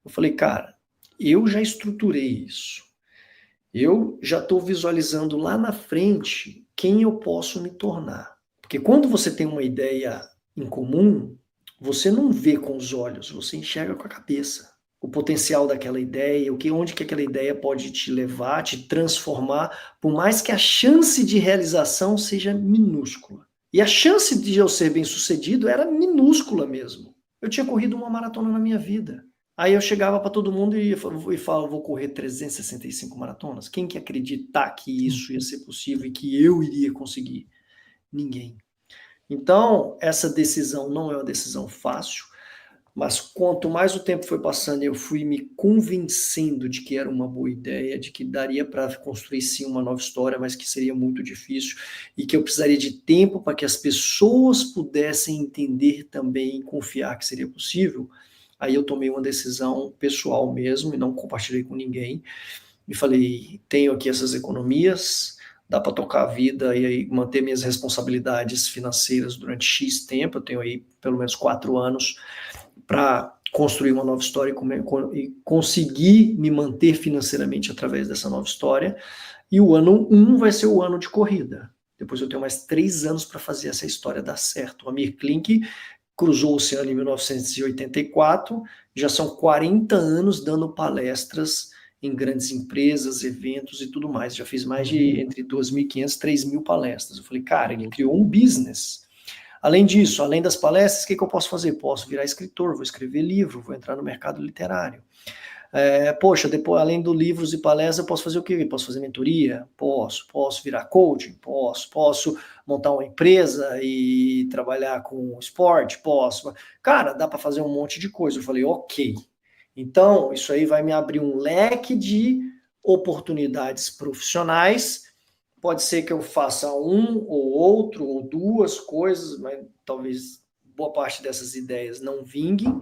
Eu falei, cara, eu já estruturei isso, eu já estou visualizando lá na frente quem eu posso me tornar, porque quando você tem uma ideia em comum, você não vê com os olhos, você enxerga com a cabeça o potencial daquela ideia, onde que aquela ideia pode te levar, te transformar, por mais que a chance de realização seja minúscula. E a chance de eu ser bem-sucedido era minúscula mesmo. Eu tinha corrido uma maratona na minha vida. Aí eu chegava para todo mundo e falava, vou correr 365 maratonas. Quem que acreditar que isso ia ser possível e que eu iria conseguir? Ninguém. Então, essa decisão não é uma decisão fácil. Mas quanto mais o tempo foi passando, eu fui me convencendo de que era uma boa ideia, de que daria para construir sim uma nova história, mas que seria muito difícil e que eu precisaria de tempo para que as pessoas pudessem entender também e confiar que seria possível. Aí eu tomei uma decisão pessoal mesmo e não compartilhei com ninguém. E falei, tenho aqui essas economias, dá para tocar a vida e aí manter minhas responsabilidades financeiras durante X tempo. Eu tenho aí pelo menos 4 anos para construir uma nova história e conseguir me manter financeiramente através dessa nova história. E o ano 1 vai ser o ano de corrida. Depois eu tenho mais 3 anos para fazer essa história dar certo. O Amir Klink cruzou o oceano em 1984, já são 40 anos dando palestras em grandes empresas, eventos e tudo mais. Já fiz mais de entre 2.500 e 3.000 palestras. Eu falei, cara, ele criou um business. Além disso, além das palestras, o que eu posso fazer? Posso virar escritor, vou escrever livro, vou entrar no mercado literário. Poxa, depois, além dos livros e palestras, eu posso fazer o quê? Posso fazer mentoria? Posso virar coaching? Posso montar uma empresa e trabalhar com esporte? Posso. Cara, dá para fazer um monte de coisa. Eu falei, ok. Então, isso aí vai me abrir um leque de oportunidades profissionais. Pode ser que eu faça um ou outro ou duas coisas, mas talvez boa parte dessas ideias não vinguem.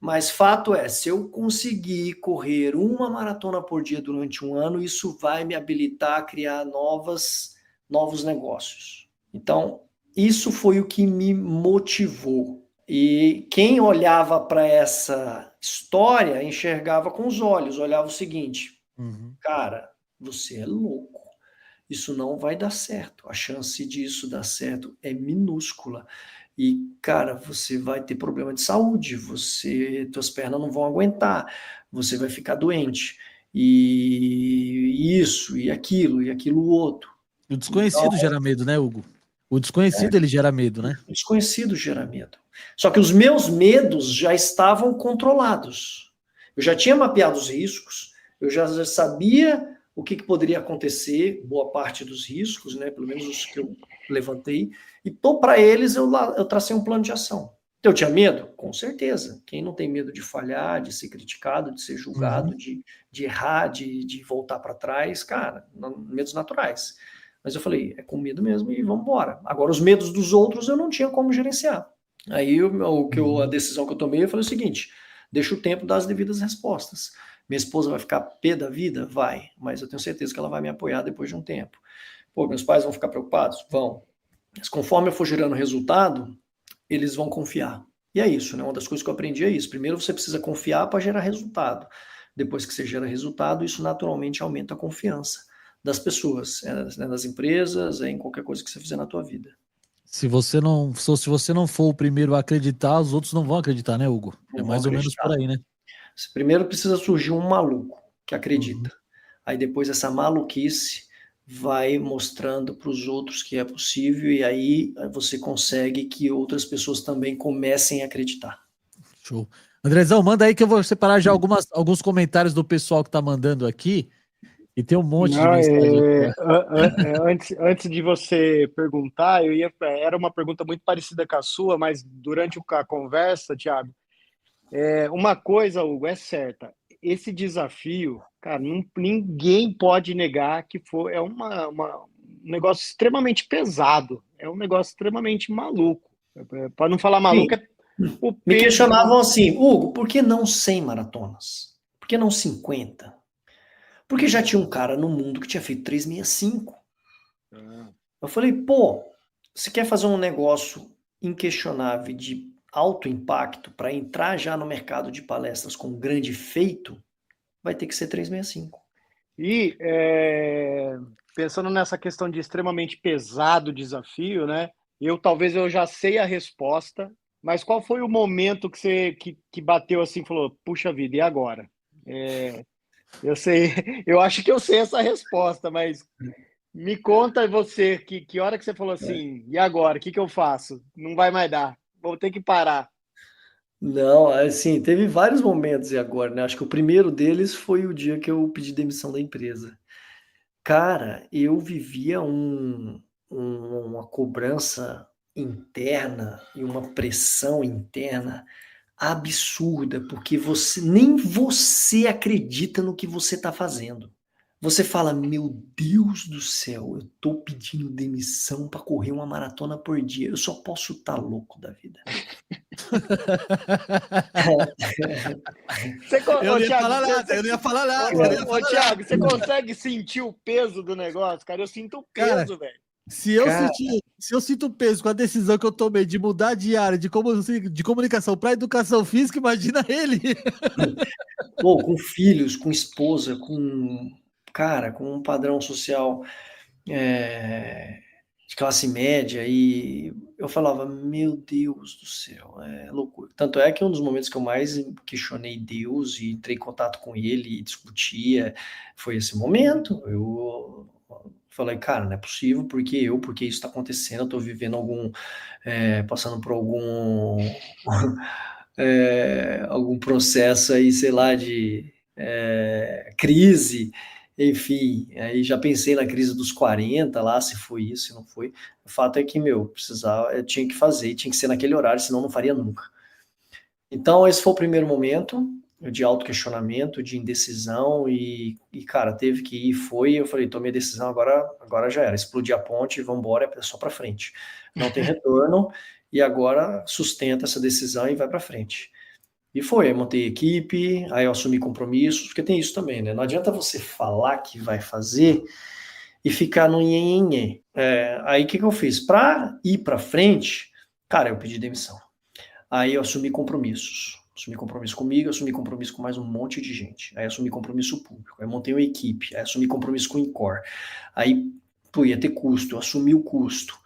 Mas fato é, se eu conseguir correr uma maratona por dia durante um ano, isso vai me habilitar a criar novos negócios. Então, isso foi o que me motivou. E quem olhava para essa história enxergava com os olhos, olhava o seguinte, cara, você é louco. Isso não vai dar certo. A chance disso dar certo é minúscula. E, cara, você vai ter problema de saúde, tuas pernas não vão aguentar, você vai ficar doente. E isso, e aquilo outro. O desconhecido Então, gera medo, né, Hugo? O desconhecido, ele gera medo, né? o desconhecido gera medo. Só que os meus medos já estavam controlados. Eu já tinha mapeado os riscos, eu já sabia o que poderia acontecer, boa parte dos riscos, né, pelo menos os que eu levantei, e para eles eu tracei um plano de ação. Eu tinha medo? Com certeza. Quem não tem medo de falhar, de ser criticado, de ser julgado, de errar, de voltar para trás, cara, medos naturais. Mas eu falei, é com medo mesmo e vamos embora. Agora, os medos dos outros eu não tinha como gerenciar. Aí a decisão que eu tomei, eu falei o seguinte, deixa o tempo dar as devidas respostas. Minha esposa vai ficar pé da vida? Vai, mas eu tenho certeza que ela vai me apoiar depois de um tempo. Pô, meus pais vão ficar preocupados? Vão. Mas conforme eu for gerando resultado, eles vão confiar. E é isso, né? Uma das coisas que eu aprendi é isso. Primeiro você precisa confiar para gerar resultado. Depois que você gera resultado, isso naturalmente aumenta a confiança das pessoas, nas empresas, em qualquer coisa que você fizer na tua vida. Se você não for o primeiro a acreditar, os outros não vão acreditar, né, Hugo? É mais ou menos por aí, né? Primeiro precisa surgir um maluco que acredita. Aí depois essa maluquice vai mostrando para os outros que é possível e aí você consegue que outras pessoas também comecem a acreditar. Show. Andrezão, manda aí que eu vou separar já alguns comentários do pessoal que tá mandando aqui. E tem um monte de mensagem aqui. Antes de você perguntar, era uma pergunta muito parecida com a sua, mas durante a conversa, Thiago, uma coisa, Hugo, é certa. Esse desafio, cara, ninguém pode negar que um negócio extremamente pesado, é um negócio extremamente maluco. Para não falar maluco, Me questionavam assim, Hugo, por que não 100 maratonas? Por que não 50? Porque já tinha um cara no mundo que tinha feito 365. Eu falei, pô, você quer fazer um negócio inquestionável de alto impacto para entrar já no mercado de palestras com grande feito, vai ter que ser 365. E pensando nessa questão de extremamente pesado desafio, né? Talvez eu já sei a resposta, mas qual foi o momento que bateu assim e falou, puxa vida, e agora? Eu sei, eu acho que eu sei essa resposta, mas me conta você, que hora que você falou assim, e agora? O que eu faço? Não vai mais dar, vou ter que parar. Não, assim, teve vários momentos e agora, né? Acho que o primeiro deles foi o dia que eu pedi demissão da empresa. Cara, eu vivia uma cobrança interna e uma pressão interna absurda, porque nem você acredita no que você está fazendo. Você fala, meu Deus do céu, eu tô pedindo demissão para correr uma maratona por dia. Eu só posso estar louco da vida. Eu Ô, não ia Thiago, falar nada, eu não ia falar nada. Eu não ia ô, falar Thiago, nada. você consegue sentir o peso do negócio, cara? Eu sinto o Cara, peso, velho. se eu Cara, sinto peso com a decisão que eu tomei de mudar de área de comunicação para educação física, imagina ele. pô, com filhos, com esposa, com um padrão social de classe média, e eu falava, meu Deus do céu, é loucura. Tanto é que um dos momentos que eu mais questionei Deus e entrei em contato com ele e discutia foi esse momento. Eu falei, cara, não é possível, porque isso está acontecendo, eu estou vivendo passando por algum processo aí, sei lá, de crise, enfim, aí já pensei na crise dos 40 lá, se foi isso, se não foi. O fato é que, eu tinha que fazer, tinha que ser naquele horário, senão não faria nunca. Então, esse foi o primeiro momento de autoquestionamento, de indecisão, cara, teve que ir, eu falei, tomei a decisão, agora já era, explodi a ponte, vamos embora, é só para frente. Não tem retorno, e agora sustenta essa decisão e vai para frente. E aí montei equipe, aí eu assumi compromissos, porque tem isso também, né? Não adianta você falar que vai fazer e ficar no nhenhenhê. Aí o que eu fiz? Para ir para frente, cara, eu pedi demissão. Aí eu assumi compromissos. Assumi compromisso comigo, assumi compromisso com mais um monte de gente. Aí assumi compromisso público, aí montei uma equipe, aí assumi compromisso com o Incor. Aí, ia ter custo, eu assumi o custo.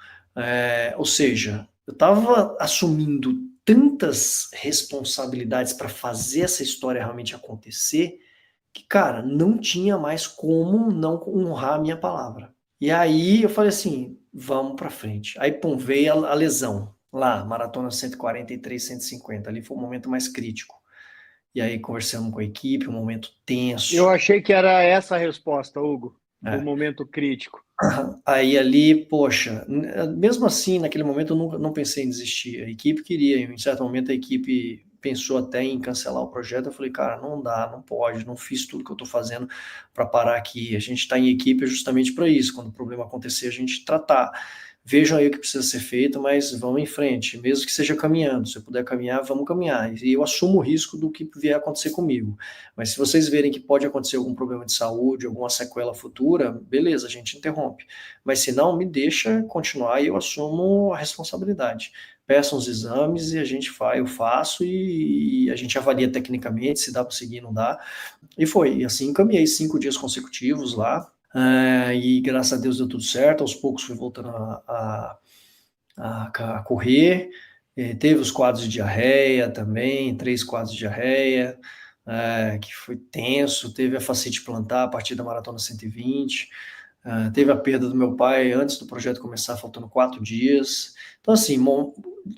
Ou seja, eu estava assumindo tantas responsabilidades para fazer essa história realmente acontecer que, cara, não tinha mais como não honrar a minha palavra. E aí eu falei assim, vamos para frente. Aí, pum, veio a lesão. Lá, maratona 143, 150, ali foi o momento mais crítico. E aí conversamos com a equipe, um momento tenso. Eu achei que era essa a resposta, Hugo, do É. momento crítico. Aí ali, poxa, mesmo assim, naquele momento eu não pensei em desistir. A equipe queria, em certo momento a equipe pensou até em cancelar o projeto. Eu falei, cara, não dá, não pode, não fiz tudo que eu estou fazendo para parar aqui. A gente está em equipe justamente para isso. Quando o problema acontecer, a gente tratar. Vejam aí o que precisa ser feito, mas vamos em frente, mesmo que seja caminhando. Se eu puder caminhar, vamos caminhar. E eu assumo o risco do que vier a acontecer comigo. Mas se vocês verem que pode acontecer algum problema de saúde, alguma sequela futura, beleza, a gente interrompe. Mas se não, me deixa continuar e eu assumo a responsabilidade. Peçam os exames e a gente faz, eu faço e a gente avalia tecnicamente se dá para seguir, não dá. E foi. E assim caminhei 5 dias consecutivos lá. E graças a Deus deu tudo certo. Aos poucos fui voltando a correr. Teve os quadros de diarreia também, 3 quadros de diarreia, que foi tenso. Teve a fascite plantar a partir da maratona 120. Teve a perda do meu pai antes do projeto começar, faltando 4 dias. Então, assim,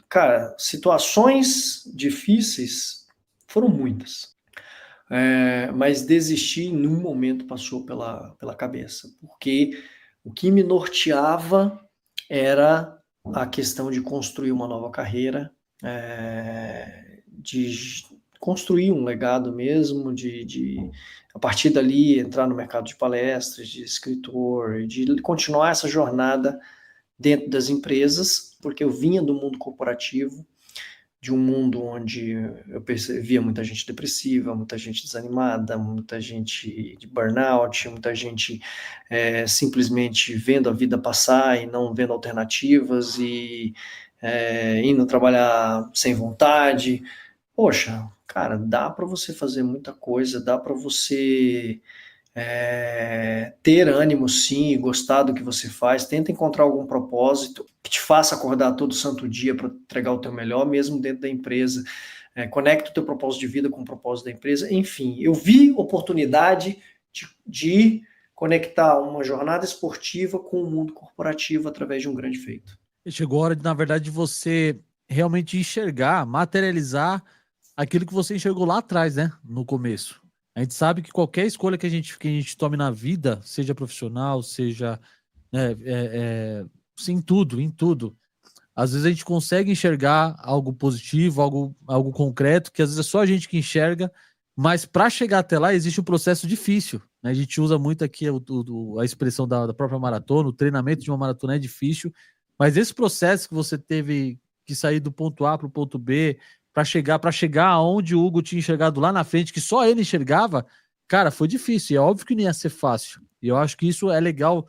cara, situações difíceis foram muitas. Mas desistir em nenhum momento passou pela cabeça, porque o que me norteava era a questão de construir uma nova carreira, de construir um legado mesmo, de a partir dali entrar no mercado de palestras, de escritor, de continuar essa jornada dentro das empresas, porque eu vinha do mundo corporativo, de um mundo onde eu via muita gente depressiva, muita gente desanimada, muita gente de burnout, muita gente simplesmente vendo a vida passar e não vendo alternativas e indo trabalhar sem vontade. Poxa, cara, dá para você fazer muita coisa, dá para você ter ânimo sim, gostar do que você faz, tenta encontrar algum propósito que te faça acordar todo santo dia para entregar o teu melhor, mesmo dentro da empresa, conecta o teu propósito de vida com o propósito da empresa, enfim, eu vi oportunidade de conectar uma jornada esportiva com o mundo corporativo através de um grande feito. Chegou a hora, na verdade, de você realmente enxergar, materializar aquilo que você enxergou lá atrás, né? No começo. A gente sabe que qualquer escolha que a gente tome na vida, seja profissional, seja sim, em tudo, Às vezes a gente consegue enxergar algo positivo, algo concreto, que às vezes é só a gente que enxerga, mas para chegar até lá existe um processo difícil, né? A gente usa muito aqui a expressão da própria maratona, o treinamento de uma maratona é difícil, mas esse processo que você teve que sair do ponto A para o ponto B, para chegar aonde o Hugo tinha enxergado lá na frente, que só ele enxergava, cara, foi difícil, e é óbvio que não ia ser fácil. E eu acho que isso é legal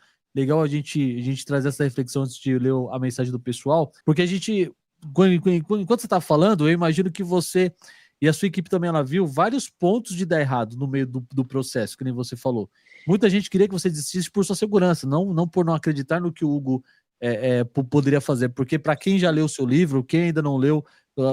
a gente trazer essa reflexão antes de ler a mensagem do pessoal, porque a gente, enquanto você está falando, eu imagino que você e a sua equipe também, ela viu vários pontos de dar errado no meio do processo, que nem você falou. Muita gente queria que você desistisse por sua segurança, não por não acreditar no que o Hugo poderia fazer, porque para quem já leu o seu livro, quem ainda não leu,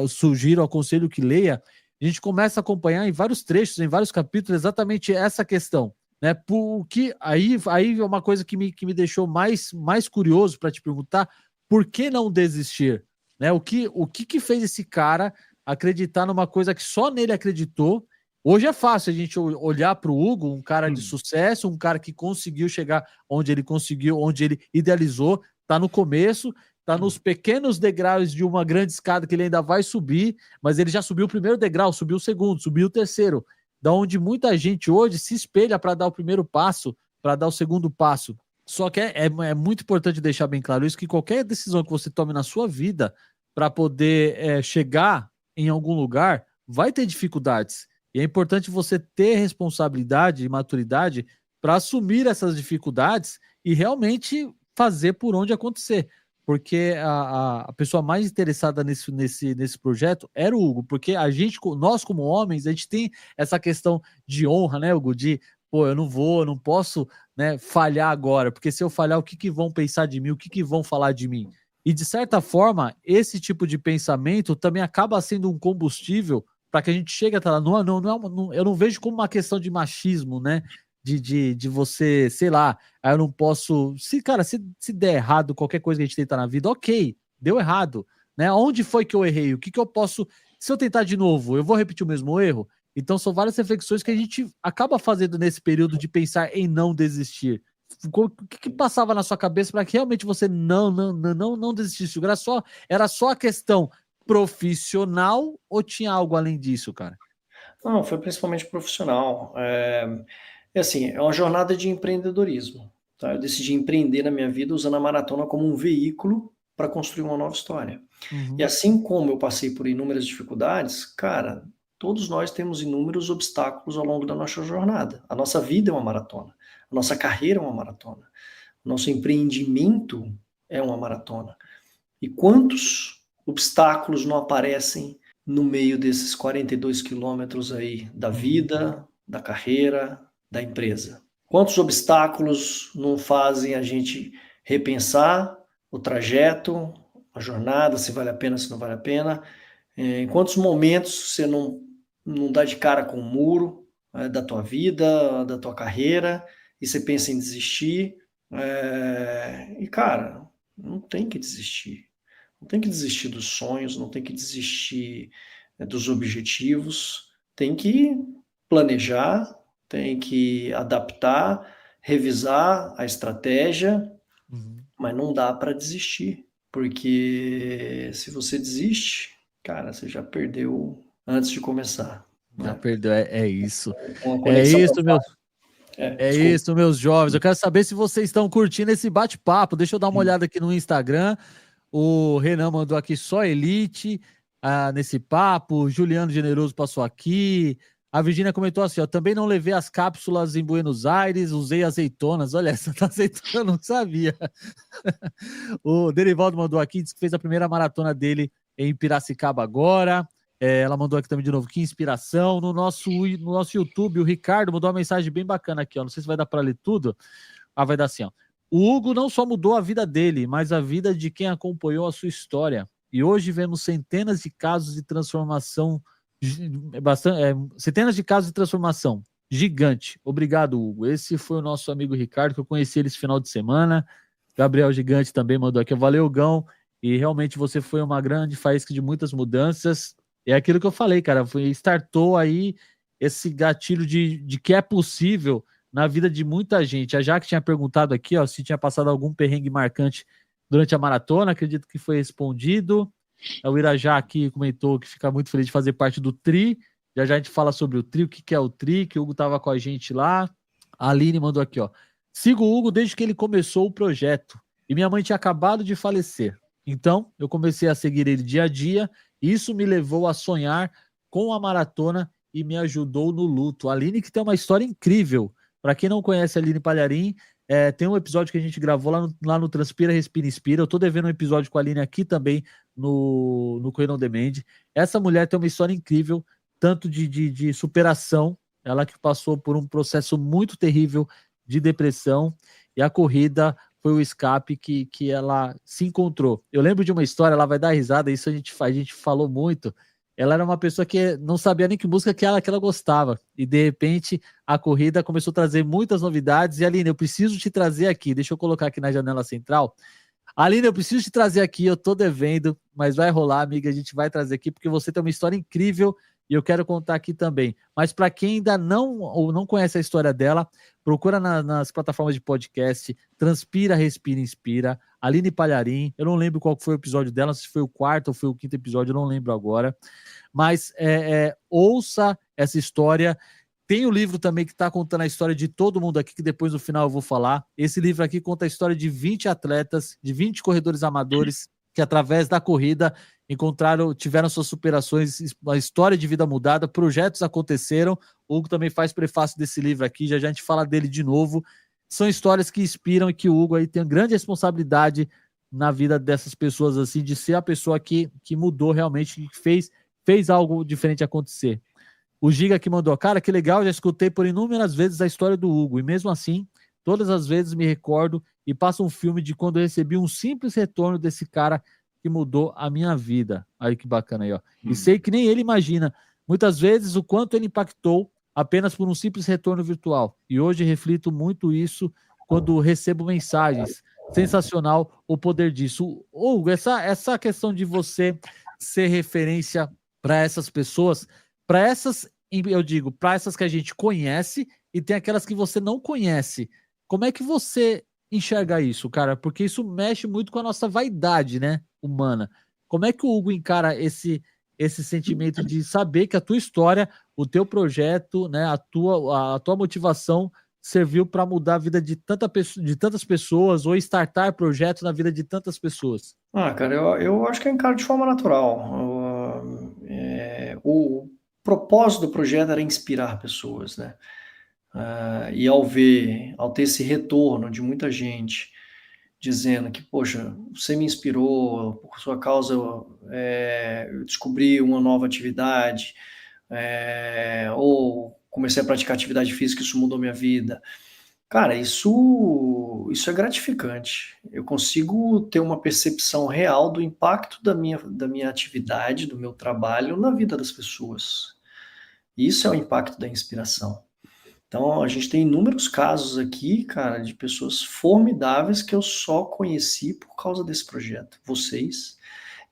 sugiro, aconselho que leia, a gente começa a acompanhar em vários trechos, em vários capítulos, exatamente essa questão. Né, porque aí é uma coisa que me deixou mais curioso para te perguntar, por que não desistir? Né, o que fez esse cara acreditar numa coisa que só nele acreditou? Hoje é fácil a gente olhar para o Hugo, um cara de sucesso, um cara que conseguiu chegar onde ele conseguiu, onde ele idealizou, está no começo, está nos pequenos degraus de uma grande escada que ele ainda vai subir, mas ele já subiu o primeiro degrau, subiu o segundo, subiu o terceiro, da onde muita gente hoje se espelha para dar o primeiro passo, para dar o segundo passo. Só que é muito importante deixar bem claro isso, que qualquer decisão que você tome na sua vida para poder chegar em algum lugar, vai ter dificuldades. E é importante você ter responsabilidade e maturidade para assumir essas dificuldades e realmente fazer por onde acontecer. Porque a pessoa mais interessada nesse projeto era o Hugo, porque nós como homens, a gente tem essa questão de honra, né, Hugo? De, pô, eu não posso, né, falhar agora, porque se eu falhar, o que vão pensar de mim? O que vão falar de mim? E, de certa forma, esse tipo de pensamento também acaba sendo um combustível para que a gente chegue até lá. Eu não vejo como uma questão de machismo, né? De você, sei lá, eu não posso. Se der errado qualquer coisa que a gente tentar na vida, ok, deu errado, né? Onde foi que eu errei? O que eu posso. Se eu tentar de novo, eu vou repetir o mesmo erro? Então, são várias reflexões que a gente acaba fazendo nesse período de pensar em não desistir. O que passava na sua cabeça para que realmente você não desistisse? Era só a questão profissional ou tinha algo além disso, cara? Não, foi principalmente profissional. Assim, é uma jornada de empreendedorismo. Tá? Eu decidi empreender na minha vida usando a maratona como um veículo para construir uma nova história. E assim como eu passei por inúmeras dificuldades, cara, todos nós temos inúmeros obstáculos ao longo da nossa jornada. A nossa vida é uma maratona. A nossa carreira é uma maratona. O nosso empreendimento é uma maratona. E quantos obstáculos não aparecem no meio desses 42 quilômetros aí da vida, da carreira, da empresa? Quantos obstáculos não fazem a gente repensar o trajeto, a jornada, se vale a pena, se não vale a pena? Em quantos momentos você não dá de cara com o muro da tua vida, da tua carreira, e você pensa em desistir? E, cara, não tem que desistir. Não tem que desistir dos sonhos, não tem que desistir dos objetivos. Tem que planejar, tem que adaptar, revisar a estratégia, mas não dá para desistir. Porque se você desiste, cara, você já perdeu antes de começar. Já perdeu, é isso. É isso, meu. Desculpa. Isso, meus jovens. Eu quero saber se vocês estão curtindo esse bate-papo. Deixa eu dar uma olhada aqui no Instagram. O Renan mandou aqui só elite nesse papo. O Juliano Generoso passou aqui. A Virgínia comentou assim, ó, também não levei as cápsulas em Buenos Aires, usei azeitonas. Olha, essa da azeitona eu não sabia. O Derivaldo mandou aqui, disse que fez a primeira maratona dele em Piracicaba agora. Ela mandou aqui também de novo, que inspiração. No nosso YouTube, o Ricardo mandou uma mensagem bem bacana aqui, ó. Não sei se vai dar para ler tudo. Vai dar assim, ó. O Hugo não só mudou a vida dele, mas a vida de quem acompanhou a sua história. E hoje vemos centenas de casos de transformação, centenas de casos de transformação. Gigante. Obrigado, Hugo. Esse foi o nosso amigo Ricardo, que eu conheci ele esse final de semana. Gabriel Gigante também mandou aqui. Valeu, Gão. E realmente você foi uma grande faísca de muitas mudanças. É aquilo que eu falei, cara. Startou aí esse gatilho de que é possível na vida de muita gente. A Jaque tinha perguntado aqui, ó, se tinha passado algum perrengue marcante durante a maratona, acredito que foi respondido. O Irajá aqui comentou que fica muito feliz de fazer parte do Tri. Já já a gente fala sobre o Tri, o que é o Tri, que o Hugo estava com a gente lá. A Aline mandou aqui, ó. Sigo o Hugo desde que ele começou o projeto. E minha mãe tinha acabado de falecer. Então, eu comecei a seguir ele dia a dia. E isso me levou a sonhar com a maratona e me ajudou no luto. A Aline que tem uma história incrível. Para quem não conhece a Aline Palharim, tem um episódio que a gente gravou lá no Transpira, Respira, Inspira. Eu tô devendo um episódio com a Aline aqui também no Correio On Demand. Essa mulher tem uma história incrível, tanto de superação, ela que passou por um processo muito terrível de depressão, e a corrida foi o escape que ela se encontrou. Eu lembro de uma história, ela vai dar risada, isso a gente falou muito. Ela era uma pessoa que não sabia nem que música que ela gostava. E, de repente, a corrida começou a trazer muitas novidades. E, Aline, eu preciso te trazer aqui. Deixa eu colocar aqui na janela central. Aline, eu preciso te trazer aqui. Eu tô devendo, mas vai rolar, amiga. A gente vai trazer aqui, porque você tem uma história incrível e eu quero contar aqui também. Mas para quem ainda não conhece a história dela, procura nas plataformas de podcast, Transpira, Respira, Inspira, Aline Palharim. Eu não lembro qual foi o episódio dela, se foi o 4º ou foi o 5º episódio, eu não lembro agora. Mas ouça essa história. Tem o livro também que está contando a história de todo mundo aqui, que depois no final eu vou falar. Esse livro aqui conta a história de 20 atletas, de 20 corredores amadores, que através da corrida tiveram suas superações, uma história de vida mudada, projetos aconteceram. O Hugo também faz prefácio desse livro aqui, já a gente fala dele de novo. São histórias que inspiram e que o Hugo aí tem grande responsabilidade na vida dessas pessoas, assim, de ser a pessoa que mudou realmente, que fez algo diferente acontecer. O Giga que mandou, cara, que legal, já escutei por inúmeras vezes a história do Hugo, e mesmo assim, todas as vezes me recordo e passa um filme de quando eu recebi um simples retorno desse cara que mudou a minha vida. Aí que bacana aí, ó. E sei que nem ele imagina, muitas vezes, o quanto ele impactou apenas por um simples retorno virtual. E hoje reflito muito isso quando recebo mensagens. Sensacional o poder disso. Hugo, essa questão de você ser referência para essas pessoas, para essas, eu digo, para essas que a gente conhece e tem aquelas que você não conhece. Como é que você enxerga isso, cara? Porque isso mexe muito com a nossa vaidade, né, humana. Como é que o Hugo encara esse sentimento de saber que a tua história, o teu projeto, né, a tua motivação serviu para mudar a vida de tantas pessoas ou startar projetos na vida de tantas pessoas? Cara, eu acho que eu encaro de forma natural. O propósito do projeto era inspirar pessoas, né? E ao ter esse retorno de muita gente dizendo que, poxa, você me inspirou, por sua causa eu descobri uma nova atividade, ou comecei a praticar atividade física, isso mudou minha vida. Cara, isso é gratificante. Eu consigo ter uma percepção real do impacto da minha atividade, do meu trabalho na vida das pessoas. Isso é o impacto da inspiração. Então, a gente tem inúmeros casos aqui, cara, de pessoas formidáveis que eu só conheci por causa desse projeto. Vocês,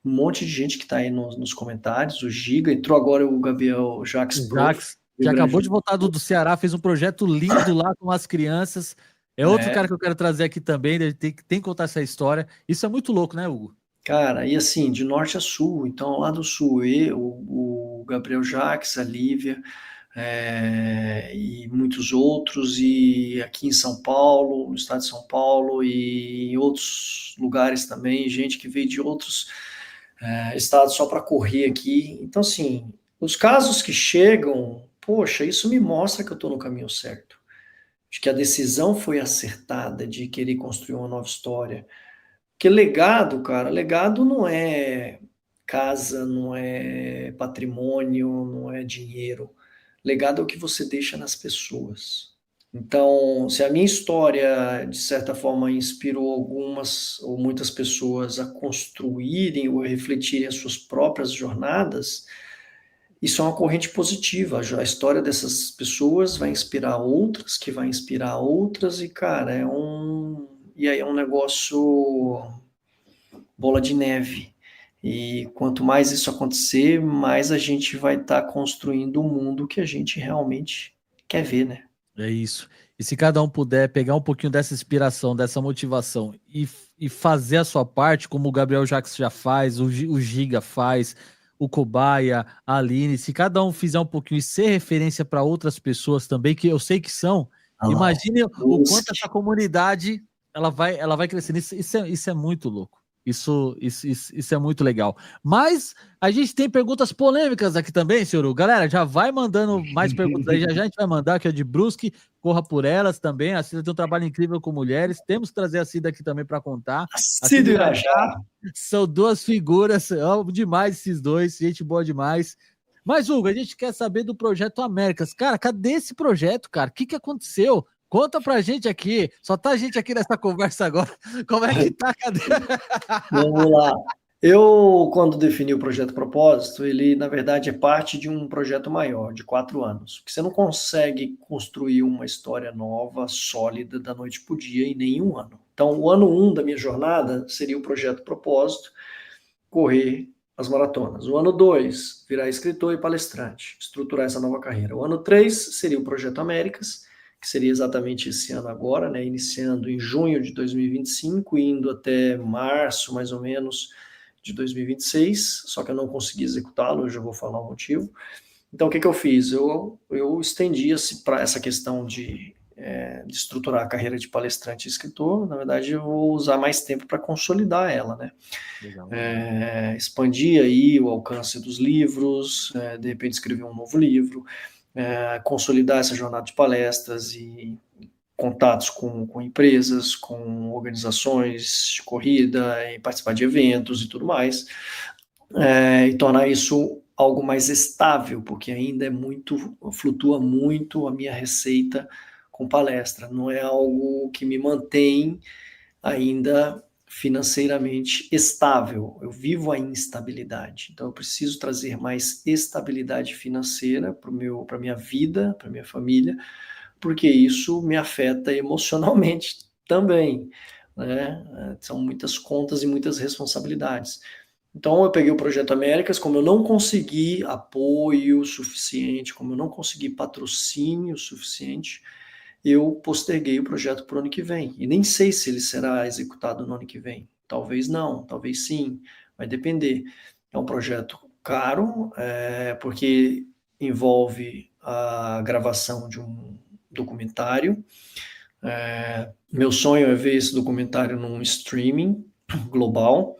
um monte de gente que está aí nos comentários, o Giga, entrou agora o Gabriel Jacques Prof, que acabou de voltar do Ceará, fez um projeto lindo lá com as crianças. É outro cara que eu quero trazer aqui também, ele tem que contar essa história. Isso é muito louco, né, Hugo? Cara, e assim, de norte a sul, então lá do sul, o Gabriel Jacques, a Lívia, e muitos outros, e aqui em São Paulo, no estado de São Paulo, e em outros lugares também, gente que veio de outros estados só para correr aqui. Então, assim, os casos que chegam, poxa, isso me mostra que eu estou no caminho certo. Acho que a decisão foi acertada de querer construir uma nova história. Porque legado, cara, legado não é casa, não é patrimônio, não é dinheiro. Legado é o que você deixa nas pessoas. Então, se a minha história, de certa forma, inspirou algumas ou muitas pessoas a construírem ou refletirem as suas próprias jornadas, isso é uma corrente positiva. A história dessas pessoas vai inspirar outras, que vai inspirar outras, e, cara, e aí é um negócio bola de neve. E quanto mais isso acontecer, mais a gente vai estar construindo o mundo que a gente realmente quer ver, né? É isso. E se cada um puder pegar um pouquinho dessa inspiração, dessa motivação e e fazer a sua parte, como o Gabriel Jacques já faz, o Giga faz, o Cobaia, a Aline, se cada um fizer um pouquinho e ser referência para outras pessoas também, que eu sei que são, imagine o quanto essa comunidade ela vai crescendo. Isso é muito louco. Isso é muito legal. Mas a gente tem perguntas polêmicas aqui também, senhor Hugo. Galera, já vai mandando mais perguntas aí. Já a gente vai mandar, que é de Brusque, corra por elas também. A Cida tem um trabalho incrível com mulheres. Temos que trazer a Cida aqui também para contar. Cida e Irajá. São duas figuras. Amo demais esses dois. Gente boa demais. Mas, Hugo, a gente quer saber do Projeto Américas. Cara, cadê esse projeto, cara? O que aconteceu? Conta pra gente aqui. Só tá a gente aqui nessa conversa agora. Como é que tá? Cadê? Vamos lá. Eu, quando defini o projeto Propósito, ele, na verdade, é parte de um projeto maior, de 4 anos. Porque você não consegue construir uma história nova, sólida, da noite pro dia, em nenhum ano. Então, o ano 1 da minha jornada seria o projeto Propósito, correr as maratonas. O ano 2, virar escritor e palestrante, estruturar essa nova carreira. O ano 3 seria o Projeto Américas, que seria exatamente esse ano agora, né, iniciando em junho de 2025, indo até março, mais ou menos, de 2026, só que eu não consegui executá-lo, eu já vou falar o motivo. Então, o que eu fiz? Eu estendi para essa questão de estruturar a carreira de palestrante e escritor. Na verdade, eu vou usar mais tempo para consolidar ela, né? Expandir aí o alcance dos livros, de repente escrever um novo livro, consolidar essa jornada de palestras e contatos com empresas, com organizações de corrida, e participar de eventos e tudo mais, e tornar isso algo mais estável, porque ainda flutua muito a minha receita com palestra, não é algo que me mantém ainda financeiramente estável, eu vivo a instabilidade, então eu preciso trazer mais estabilidade financeira para a minha vida, para a minha família, porque isso me afeta emocionalmente também, né? São muitas contas e muitas responsabilidades. Então eu peguei o Projeto Américas, como eu não consegui apoio suficiente, como eu não consegui patrocínio suficiente, eu posterguei o projeto para o ano que vem. E nem sei se ele será executado no ano que vem. Talvez não, talvez sim, vai depender. É um projeto caro, porque envolve a gravação de um documentário. Meu sonho é ver esse documentário num streaming global.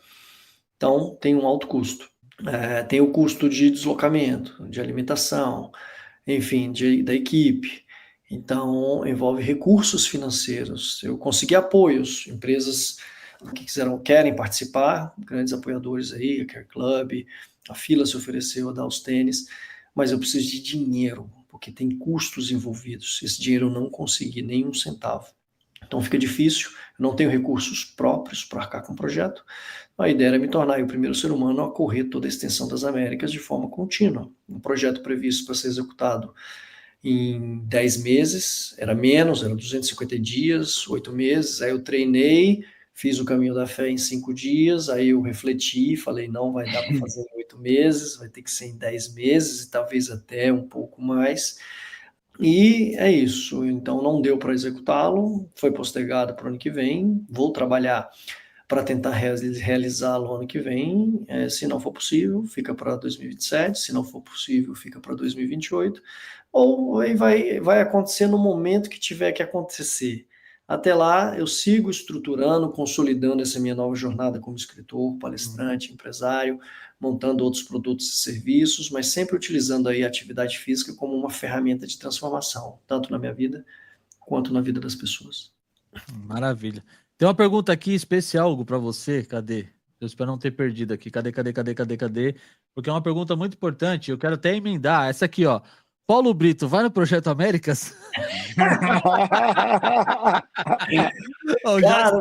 Então, tem um alto custo. Tem o custo de deslocamento, de alimentação, enfim, da equipe. Então, envolve recursos financeiros. Eu consegui apoios, empresas que querem participar, grandes apoiadores aí, a Care Club, a Fila se ofereceu a dar os tênis, mas eu preciso de dinheiro, porque tem custos envolvidos. Esse dinheiro eu não consegui nem um centavo. Então fica difícil, eu não tenho recursos próprios para arcar com o projeto. A ideia era me tornar o primeiro ser humano a correr toda a extensão das Américas de forma contínua. Um projeto previsto para ser executado em 10 meses, era menos, era 250 dias, 8 meses, aí eu treinei, fiz o caminho da fé em 5 dias, aí eu refleti, falei, não vai dar para fazer em 8 meses, vai ter que ser em 10 meses, e talvez até um pouco mais, e é isso, então não deu para executá-lo, foi postergado para o ano que vem, vou trabalhar para tentar realizá-lo ano que vem, se não for possível, fica para 2027, se não for possível, fica para 2028, ou vai acontecer no momento que tiver que acontecer. Até lá, eu sigo estruturando, consolidando essa minha nova jornada como escritor, palestrante, empresário, montando outros produtos e serviços, mas sempre utilizando aí a atividade física como uma ferramenta de transformação, tanto na minha vida quanto na vida das pessoas. Maravilha. Tem uma pergunta aqui especial, Hugo, para você. Cadê? Eu espero não ter perdido aqui. Cadê? Porque é uma pergunta muito importante. Eu quero até emendar. Essa aqui, ó. Paulo Brito, vai no Projeto Américas? Cara,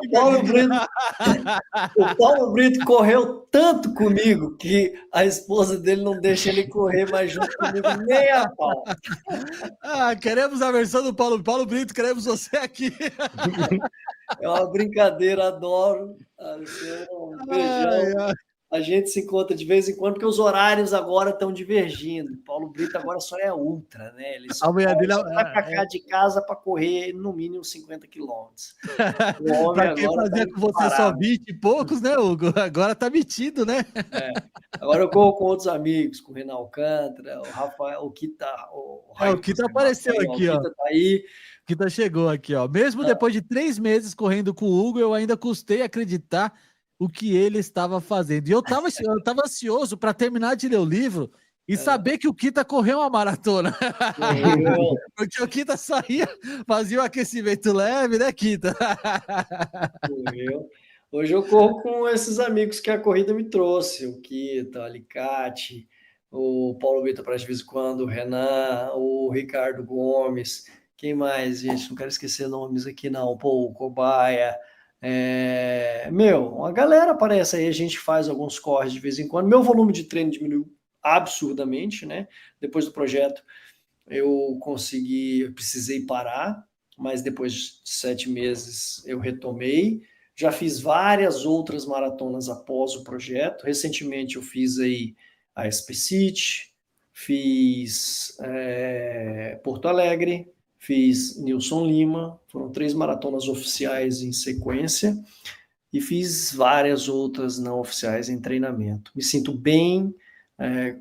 o Paulo Brito correu tanto comigo que a esposa dele não deixa ele correr mais junto comigo nem a pau. Queremos a versão do Paulo Brito, queremos você aqui. É uma brincadeira, adoro. Um beijão. A gente se encontra de vez em quando, porque os horários agora estão divergindo. O Paulo Brito agora só é ultra, né? Ele só A mulher dele vai para cá de casa para correr no mínimo 50 quilômetros. O homem para quem agora fazia tá com você só 20 e poucos, né, Hugo? Agora tá metido, né? Agora eu corro com outros amigos, com o Renan Alcântara, o Rafael, o Kita, o O Kita apareceu aqui, ó. O Kita tá aí. O Kita chegou aqui, ó. Mesmo depois de 3 meses correndo com o Hugo, eu ainda custei acreditar o que ele estava fazendo. E eu tava ansioso para terminar de ler o livro e saber que o Kita correu uma maratona. Porque o Kita saía, fazia o aquecimento leve, né, Kita? Hoje eu corro com esses amigos que a corrida me trouxe, o Kita, o Alicate, o Paulo Vitor para de vez em quando, o Renan, o Ricardo Gomes, quem mais, gente? Não quero esquecer nomes aqui não, pô, o Cobaia, a galera aparece aí, a gente faz alguns corres de vez em quando, meu volume de treino diminuiu absurdamente, né? Depois do projeto eu precisei parar, mas depois de 7 meses eu retomei. Já fiz várias outras maratonas após o projeto. Recentemente eu fiz aí a SP City, fiz Porto Alegre, fiz Nilson Lima, foram 3 maratonas oficiais em sequência, e fiz várias outras não oficiais em treinamento. Me sinto bem,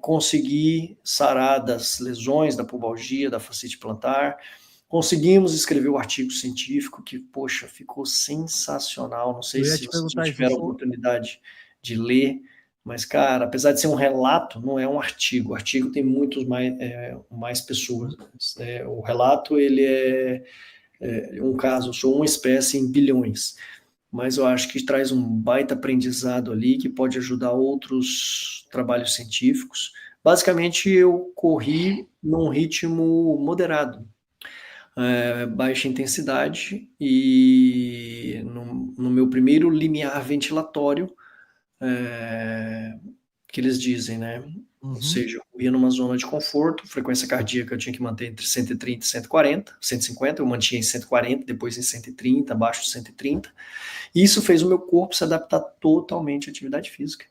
consegui sarar das lesões, da pubalgia, da fascite plantar. Conseguimos escrever o artigo científico que, poxa, ficou sensacional. Não sei se vocês já tiveram a oportunidade de ler, mas, cara, apesar de ser um relato, não é um artigo. O artigo tem muitos mais pessoas. O relato, ele é um caso, eu sou uma espécie em bilhões. Mas eu acho que traz um baita aprendizado ali que pode ajudar outros trabalhos científicos. Basicamente, eu corri num ritmo moderado, baixa intensidade, e no meu primeiro limiar ventilatório, que eles dizem, né? Ou seja, eu corria numa zona de conforto, frequência cardíaca eu tinha que manter entre 130 e 140, 150, eu mantinha em 140, depois em 130, abaixo de 130, e isso fez o meu corpo se adaptar totalmente à atividade física.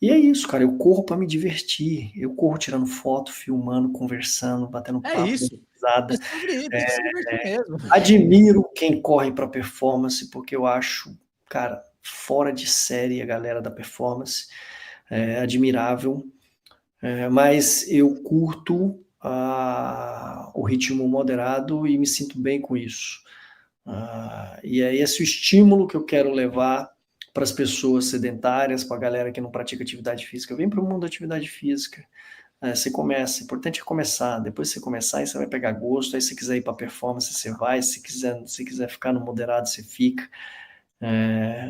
E é isso, cara, eu corro para me divertir, eu corro tirando foto, filmando, conversando, batendo papo, isso. Risada. Tem que se divertir mesmo. Admiro quem corre para performance, porque eu acho, cara, fora de série a galera da performance, admirável, mas eu curto o ritmo moderado e me sinto bem com isso. E é esse o estímulo que eu quero levar para as pessoas sedentárias, para a galera que não pratica atividade física. Vem para o mundo da atividade física. Você começa, o importante é começar. Depois que você começar, aí você vai pegar gosto. Aí se quiser ir para performance, você vai. Se quiser ficar no moderado, você fica.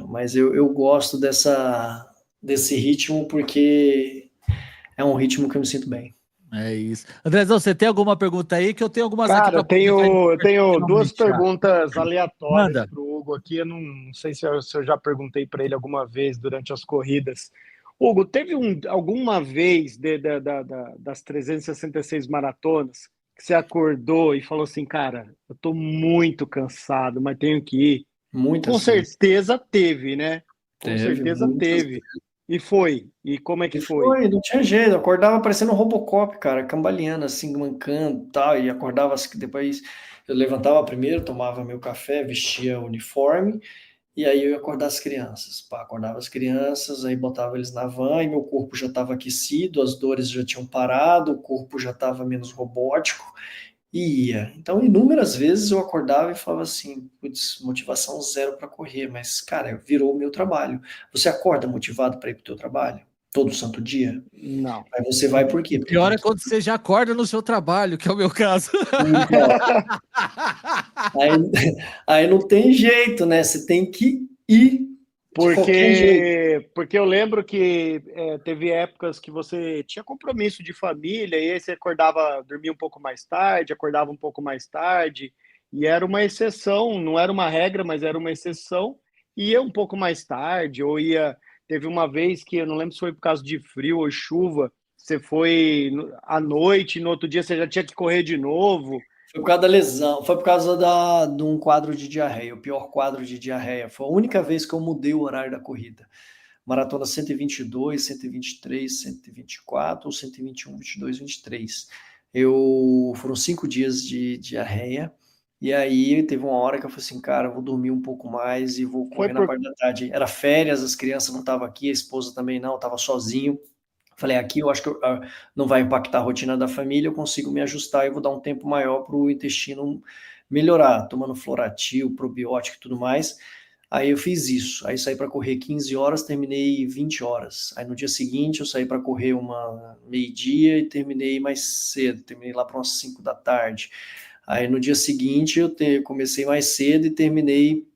Mas eu gosto desse ritmo porque é um ritmo que eu me sinto bem. É isso. Andrezão, você tem alguma pergunta aí? Que eu tenho algumas Cara, aqui. Eu tenho 2 perguntas aleatórias para o Hugo aqui. Eu não sei se eu já perguntei para ele alguma vez durante as corridas. Hugo, teve alguma vez das 366 maratonas que você acordou e falou assim, cara, eu tô muito cansado, mas tenho que ir? Com certeza teve, né? Com certeza teve. E foi. E como é que foi? Não tinha jeito. Eu acordava parecendo um Robocop, cara, cambaleando, assim, mancando e tal. E acordava assim, depois eu levantava primeiro, tomava meu café, vestia o uniforme, e aí eu ia acordar as crianças. Acordava as crianças, aí botava eles na van, e meu corpo já estava aquecido, as dores já tinham parado, o corpo já estava menos robótico, e ia. Então, inúmeras vezes eu acordava e falava assim, putz, motivação zero para correr, mas, cara, virou o meu trabalho. Você acorda motivado para ir para o teu trabalho? Todo santo dia? Não. Aí você vai por quê? O pior é quando você já acorda no seu trabalho, que é o meu caso. Aí não tem jeito, né? Você tem que ir de qualquer jeito. Porque eu lembro que teve épocas que você tinha compromisso de família, e aí você dormia um pouco mais tarde, acordava um pouco mais tarde, e era uma exceção, não era uma regra, mas era uma exceção, ia um pouco mais tarde, ou ia... Teve uma vez que, eu não lembro se foi por causa de frio ou chuva, você foi à noite, e no outro dia você já tinha que correr de novo. Foi por causa da lesão, foi por causa de um quadro de diarreia, o pior quadro de diarreia. Foi a única vez que eu mudei o horário da corrida. maratona 122, 123, 124 ou 121, 22, 23. Foram 5 dias de diarreia, e aí teve uma hora que eu falei assim, cara, eu vou dormir um pouco mais e vou Foi correr na por parte da tarde. Era férias, as crianças não estavam aqui, a esposa também não, estava sozinho. Falei, aqui eu acho que não vai impactar a rotina da família, eu consigo me ajustar e vou dar um tempo maior para o intestino melhorar, tomando Floratil, probiótico e tudo mais. Aí eu fiz isso. Aí saí para correr 15 horas, terminei 20 horas. Aí no dia seguinte eu saí para correr uma meio-dia e terminei mais cedo, terminei lá para umas 5 da tarde. Aí no dia seguinte comecei mais cedo e terminei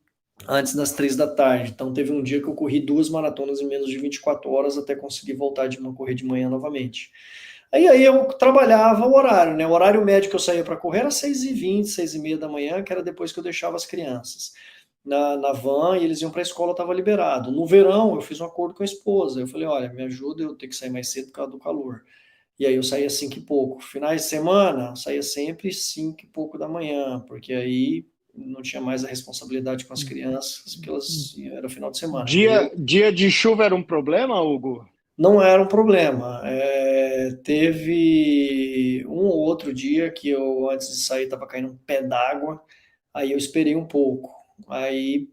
antes das 3 da tarde. Então teve um dia que eu corri 2 maratonas em menos de 24 horas até conseguir voltar de correr de manhã novamente. Aí eu trabalhava o horário, né? O horário médio que eu saía para correr era 6h20, 6h30 da manhã, que era depois que eu deixava as crianças na van e eles iam para a escola, estava liberado. No verão, eu fiz um acordo com a esposa. Eu falei, olha, me ajuda, eu tenho que sair mais cedo por causa do calor. E aí eu saía 5 e pouco. Finais de semana, eu saía sempre 5 e pouco da manhã, porque aí não tinha mais a responsabilidade com as crianças, porque era final de semana. dia de chuva era um problema, Hugo? Não era um problema. Teve um ou outro dia que eu, antes de sair, estava caindo um pé d'água, aí eu esperei um pouco. Aí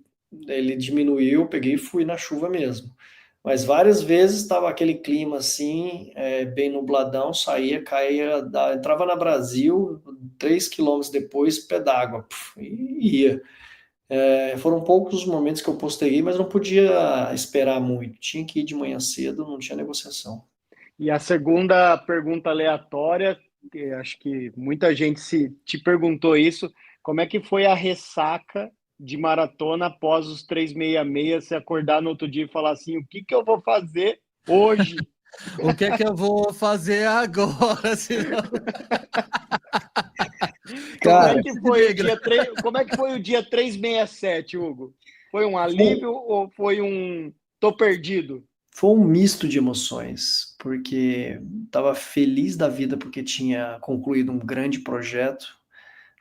ele diminuiu, eu peguei e fui na chuva mesmo. Mas várias vezes estava aquele clima assim, bem nubladão, saía, caía, entrava na Brasil, 3 quilômetros depois, pé d'água, e ia. Foram poucos os momentos que eu posterguei, mas não podia esperar muito. Tinha que ir de manhã cedo, não tinha negociação. E a segunda pergunta aleatória, que acho que muita gente te perguntou isso, como é que foi a ressaca de maratona após os 366, se acordar no outro dia e falar assim, o que eu vou fazer hoje? O que é que eu vou fazer agora? Senão... Cara, Como é que foi o dia 367, Hugo? Foi um alívio ou foi um tô perdido? foi um misto de emoções, porque estava feliz da vida porque tinha concluído um grande projeto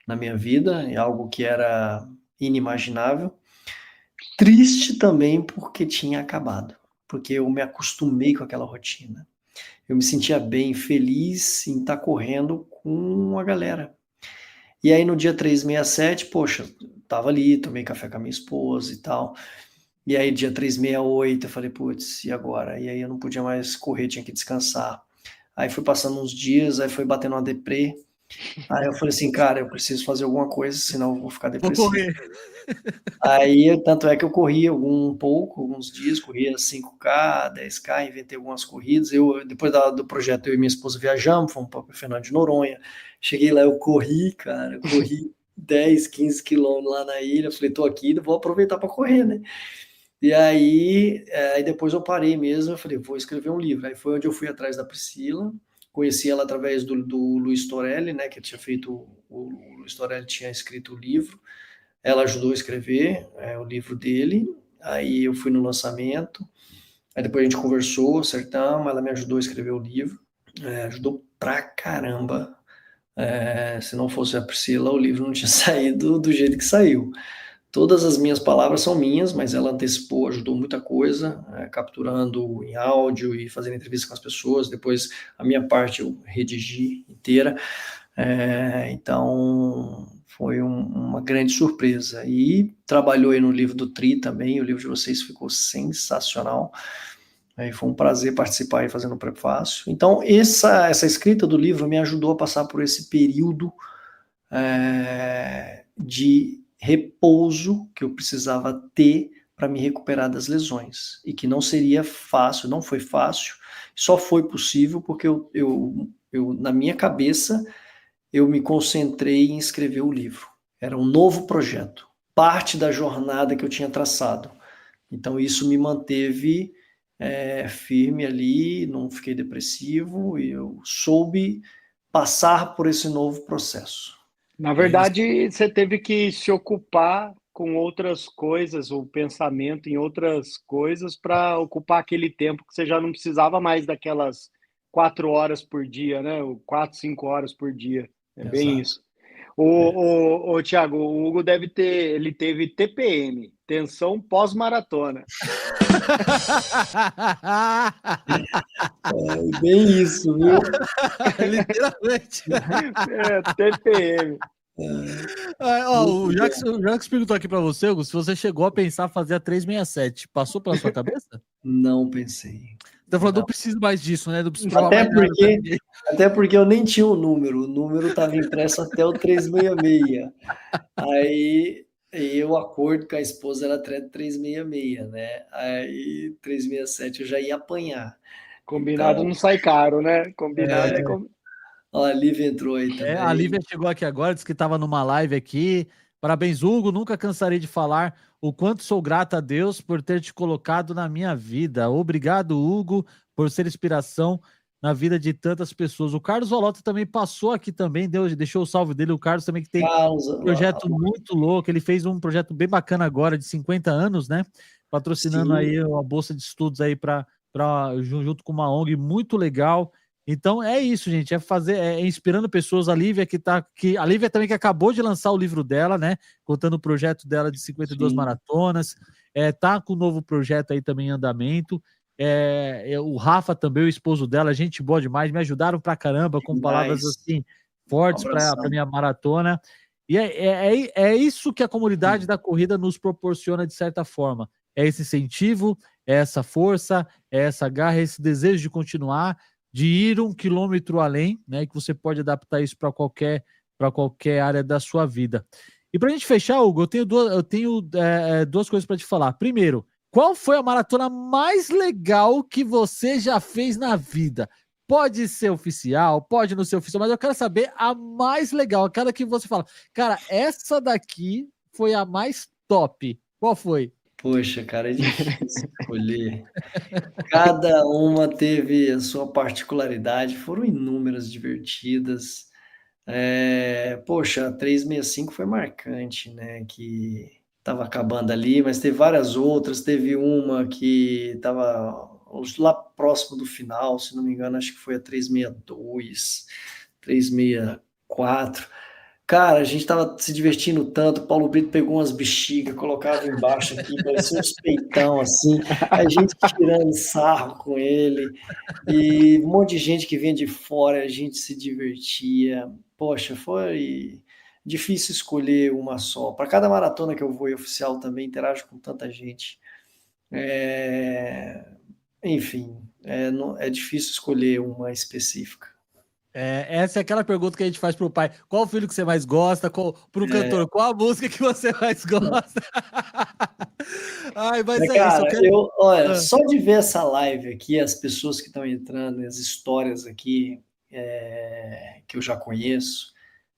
na minha vida, e algo que era inimaginável. Triste também porque tinha acabado, porque eu me acostumei com aquela rotina. Eu me sentia bem, feliz em estar correndo com a galera. E aí no dia 367, poxa, tava ali, tomei café com a minha esposa e tal. E aí dia 368 eu falei, putz, e agora? E aí eu não podia mais correr, tinha que descansar. Aí foi passando uns dias, aí foi batendo uma deprê. Aí eu falei assim, cara, eu preciso fazer alguma coisa, senão eu vou ficar Vou depressivo. correr. Aí, tanto é que eu corri alguns dias, corria 5K, 10K, inventei algumas corridas. Depois do projeto, eu e minha esposa viajamos, fomos para Fernando de Noronha. Cheguei lá, eu corri, cara, corri 10, 15 quilômetros lá na ilha. Falei, tô aqui, vou aproveitar para correr, né? E aí depois eu parei mesmo, eu falei, vou escrever um livro. Aí foi onde eu fui atrás da Priscila, conheci ela através do Luiz Torelli, né, que tinha feito, o Luiz Torelli tinha escrito o livro. Ela ajudou a escrever o livro dele, aí eu fui no lançamento, aí depois a gente conversou, acertamos, ela me ajudou a escrever o livro, ajudou pra caramba. Se não fosse a Priscila, o livro não tinha saído do jeito que saiu. Todas as minhas palavras são minhas, mas ela antecipou, ajudou muita coisa, capturando em áudio e fazendo entrevista com as pessoas. Depois, a minha parte eu redigi inteira. Então, foi uma grande surpresa. E trabalhou aí no livro do Tri também, o livro de vocês ficou sensacional. Foi um prazer participar e fazendo o prefácio. Então, essa escrita do livro me ajudou a passar por esse período de repouso que eu precisava ter para me recuperar das lesões. E que não seria fácil, não foi fácil, só foi possível porque eu na minha cabeça, eu me concentrei em escrever o livro. Era um novo projeto, parte da jornada que eu tinha traçado. Então isso me manteve firme ali, não fiquei depressivo, e eu soube passar por esse novo processo. Na verdade, você teve que se ocupar com outras coisas, o pensamento em outras coisas para ocupar aquele tempo que você já não precisava mais daquelas 4 horas por dia, né? 4, 5 horas por dia. É bem Exato. isso. Thiago, o Hugo ele teve TPM. tensão pós-maratona. É bem isso, viu? Literalmente. TPM. O Jax perguntou aqui pra você, Hugo, se você chegou a pensar fazer a 367. Passou pela sua cabeça? Não pensei. Você falou, não preciso mais disso, né? Não preciso provar mais nada. Até porque eu nem tinha o número estava impresso até o 366. Aí eu acordo com a esposa era 366, né? Aí 367 eu já ia apanhar. Combinado não sai caro, né? Combinado A Lívia entrou aí também. A Lívia chegou aqui agora, disse que estava numa live aqui. Parabéns, Hugo. Nunca cansarei de falar o quanto sou grato a Deus por ter te colocado na minha vida. Obrigado, Hugo, por ser inspiração na vida de tantas pessoas. O Carlos Volota também passou aqui também, deixou o salve dele. O Carlos também que tem um projeto muito louco. Ele fez um projeto bem bacana agora, de 50 anos, né? Patrocinando aí a bolsa de estudos aí junto com uma ONG muito legal. Então é isso, gente, é inspirando pessoas. A Lívia a Lívia também que acabou de lançar o livro dela, né, contando o projeto dela de 52 maratonas, tá com um novo projeto aí também em andamento, o Rafa também, o esposo dela, gente boa demais, me ajudaram pra caramba com palavras assim, fortes para minha maratona, e é isso que a comunidade da corrida nos proporciona de certa forma, é esse incentivo, é essa força, é essa garra, esse desejo de continuar, de ir 1 quilômetro além, né? Que você pode adaptar isso para qualquer área da sua vida. E para a gente fechar, Hugo, eu tenho duas coisas para te falar. Primeiro, qual foi a maratona mais legal que você já fez na vida? Pode ser oficial, pode não ser oficial, mas eu quero saber a mais legal, aquela que você fala, cara, essa daqui foi a mais top. Qual foi? Poxa, cara, é difícil escolher. Cada uma teve a sua particularidade, foram inúmeras, divertidas. Poxa, a 365 foi marcante, né? Que estava acabando ali, mas teve várias outras. Teve uma que estava lá próximo do final, se não me engano, acho que foi a 362, 364. Cara, a gente tava se divertindo tanto, o Paulo Brito pegou umas bexigas, colocava embaixo aqui, parecia uns peitão assim, a gente tirando sarro com ele, e um monte de gente que vinha de fora, a gente se divertia. Poxa, foi difícil escolher uma só. Para cada maratona que eu vou oficial também, interajo com tanta gente. Enfim, é difícil escolher uma específica. Essa é aquela pergunta que a gente faz pro pai. Qual o filho que você mais gosta? Pro cantor, qual a música que você mais gosta? Ai, mas cara, isso. Olha, só de ver essa live aqui, as pessoas que estão entrando, as histórias aqui que eu já conheço,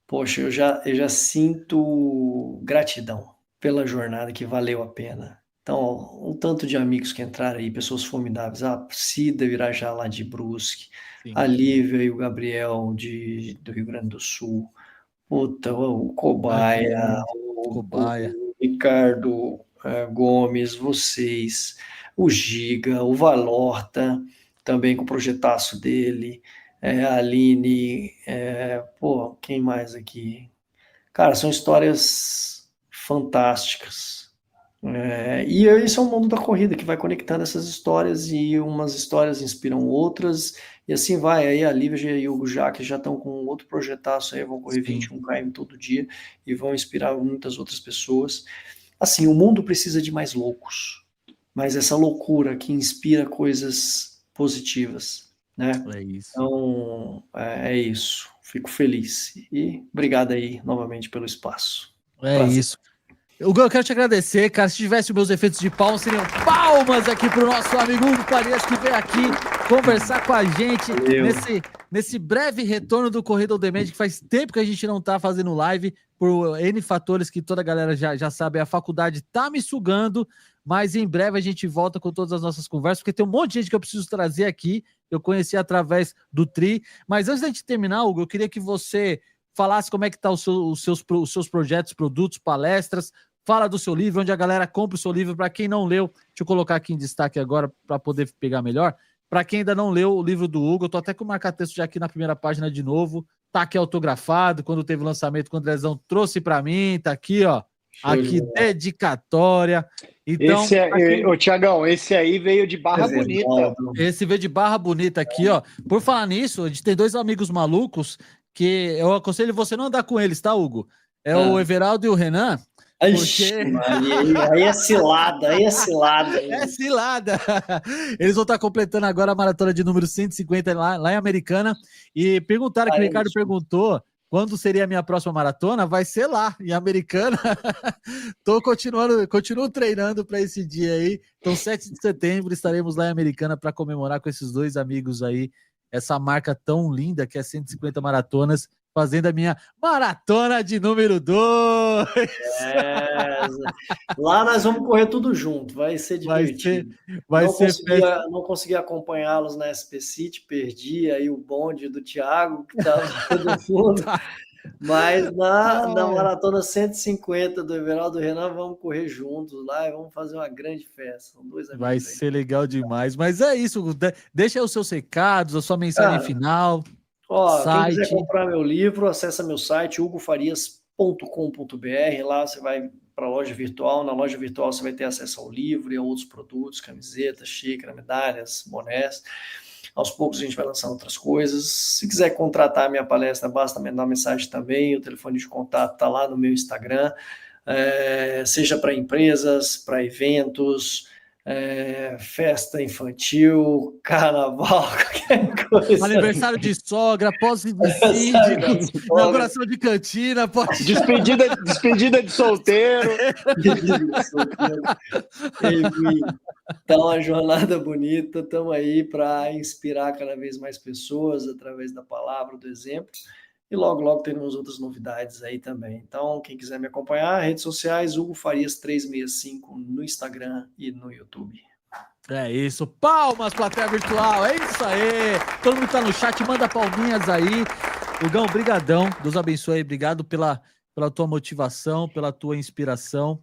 poxa, eu já sinto gratidão pela jornada que valeu a pena. Então, um tanto de amigos que entraram aí, pessoas formidáveis, a Cida Virajá lá de Brusque, a Lívia e o Gabriel do Rio Grande do Sul, o Cobaia, o Ricardo Gomes, vocês, o Giga, o Valorta, também com o projetaço dele, a Aline, quem mais aqui? Cara, são histórias fantásticas. E isso é o mundo da corrida que vai conectando essas histórias e umas histórias inspiram outras e assim vai. Aí a Lívia e o Hugo Jacques já estão com outro projetaço aí, vão correr 21 km todo dia e vão inspirar muitas outras pessoas. Assim, o mundo precisa de mais loucos, mas essa loucura que inspira coisas positivas, né? É isso. Então, é isso. Fico feliz e obrigado aí novamente pelo espaço. Prazer. Isso. Hugo, eu quero te agradecer, cara. Se tivesse meus efeitos de palmas, seriam palmas aqui pro nosso amigo Hugo Farias, que veio aqui conversar com a gente nesse breve retorno do Corrida on Demand, que faz tempo que a gente não tá fazendo live, por N fatores que toda a galera já sabe. A faculdade tá me sugando, mas em breve a gente volta com todas as nossas conversas, porque tem um monte de gente que eu preciso trazer aqui. Eu conheci através do Tri. Mas antes da gente terminar, Hugo, eu queria que você falasse como é que tá os seus projetos, produtos, palestras. Fala do seu livro, onde a galera compra o seu livro. Para quem não leu, deixa eu colocar aqui em destaque agora para poder pegar melhor. Para quem ainda não leu o livro do Hugo, eu tô até com o marca-texto já aqui na primeira página de novo. Tá aqui autografado, quando teve o lançamento, quando o Andrezão trouxe para mim, tá aqui, ó. Aqui, dedicatória. Então, Ô, Tiagão, esse aí veio de Barra Bonita. Esse veio de Barra Bonita aqui, ó. Por falar nisso, a gente tem 2 amigos malucos que eu aconselho você não andar com eles, tá, Hugo? O Everaldo e o Renan. Porque... Aí é cilada, aí é cilada. É cilada. Eles vão estar completando agora a maratona de número 150 lá em Americana. E perguntaram, que o Ricardo perguntou, quando seria a minha próxima maratona? Vai ser lá, em Americana. Continuo treinando para esse dia aí. Então, 7 de setembro, estaremos lá em Americana para comemorar com esses 2 amigos aí, essa marca tão linda que é 150 maratonas, fazendo a minha maratona de número 2. Lá nós vamos correr tudo junto, vai ser divertido. Não consegui acompanhá-los na SP City, perdi aí o bonde do Thiago, que estava todo mundo. Mas na maratona 150 do Everaldo Renan, vamos correr juntos lá e vamos fazer uma grande festa. São 2 amigos. Vai ser legal demais. Mas é isso, deixa aí os seus recados, a sua mensagem final. Quem quiser comprar meu livro, acessa meu site, hugofarias.com.br. Lá você vai para a loja virtual. Na loja virtual você vai ter acesso ao livro e a outros produtos, camisetas, xícara, medalhas, bonés. Aos poucos a gente vai lançando outras coisas. Se quiser contratar a minha palestra, basta mandar uma mensagem também. O telefone de contato está lá no meu Instagram. Seja para empresas, para eventos, festa infantil, carnaval, qualquer coisa. Aniversário de sogra, pós-síndico, inauguração de cantina, despedida de solteiro. Enfim, tá uma jornada bonita, estamos aí para inspirar cada vez mais pessoas através da palavra, do exemplo. E logo, logo teremos outras novidades aí também. Então, quem quiser me acompanhar, redes sociais, Hugo Farias 365 no Instagram e no YouTube. É isso. Palmas, plateia virtual. É isso aí. Todo mundo que tá no chat, manda palminhas aí. Hugão, brigadão. Deus abençoe aí. Obrigado pela tua motivação, pela tua inspiração,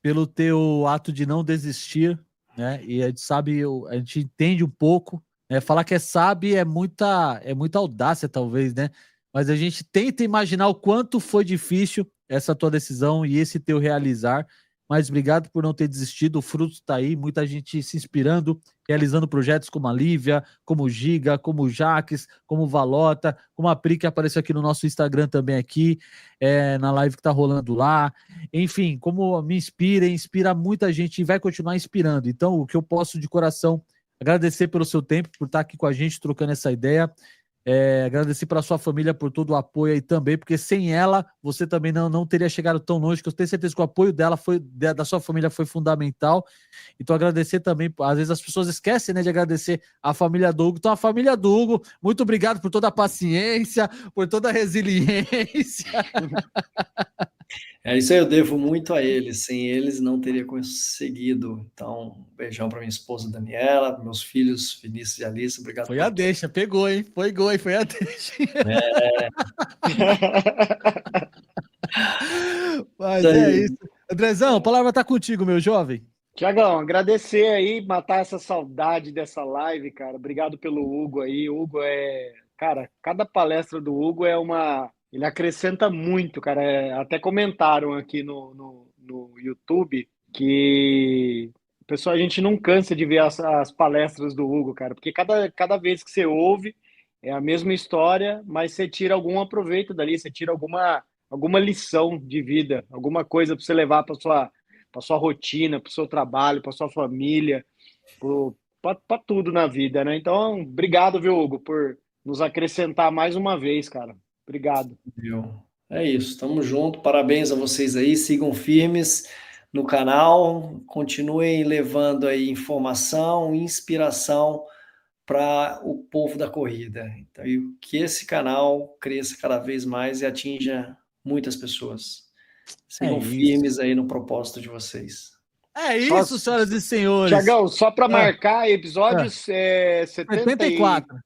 pelo teu ato de não desistir, né? E a gente sabe, a gente entende um pouco, né? Falar que sabe é muita audácia, talvez, né? Mas a gente tenta imaginar o quanto foi difícil essa tua decisão e esse teu realizar. Mas obrigado por não ter desistido, o fruto está aí, muita gente se inspirando, realizando projetos como a Lívia, como o Giga, como o Jaques, como o Valota, como a Pri, que apareceu aqui no nosso Instagram também aqui, na live que está rolando lá. Enfim, como me inspira muita gente e vai continuar inspirando. Então, o que eu posso de coração agradecer pelo seu tempo, por estar aqui com a gente, trocando essa ideia. Agradecer para a sua família por todo o apoio aí também, porque sem ela você também não teria chegado tão longe, que eu tenho certeza que o apoio dela da sua família foi fundamental. Então agradecer também, às vezes as pessoas esquecem, né, de agradecer a família do Hugo. Então a família do Hugo, muito obrigado por toda a paciência, por toda a resiliência. Isso aí, eu devo muito a eles. Sem eles não teria conseguido. Então, um beijão para minha esposa Daniela, para meus filhos Vinícius e Alice. Obrigado. Foi a deixa, pegou, hein? Foi gol, hein? Foi a deixa. Mas é isso. Andrezão, a palavra tá contigo, meu jovem. Tiagão, agradecer aí, matar essa saudade dessa live, cara. Obrigado pelo Hugo aí. O Hugo cara, cada palestra do Hugo ele acrescenta muito, cara. Até comentaram aqui no YouTube que, pessoal, a gente não cansa de ver as palestras do Hugo, cara, porque cada vez que você ouve é a mesma história, mas você tira algum proveito dali, você tira alguma lição de vida, alguma coisa para você levar para sua rotina, para o seu trabalho, para sua família, para tudo na vida, né? Então, obrigado, viu, Hugo, por nos acrescentar mais uma vez, cara. Obrigado. É isso, tamo junto, parabéns a vocês aí, sigam firmes no canal, continuem levando aí informação, inspiração para o povo da corrida. Então, e que esse canal cresça cada vez mais e atinja muitas pessoas. Sigam firmes aí no propósito de vocês. É isso, senhoras e senhores. Tiagão, só para marcar, episódios 74.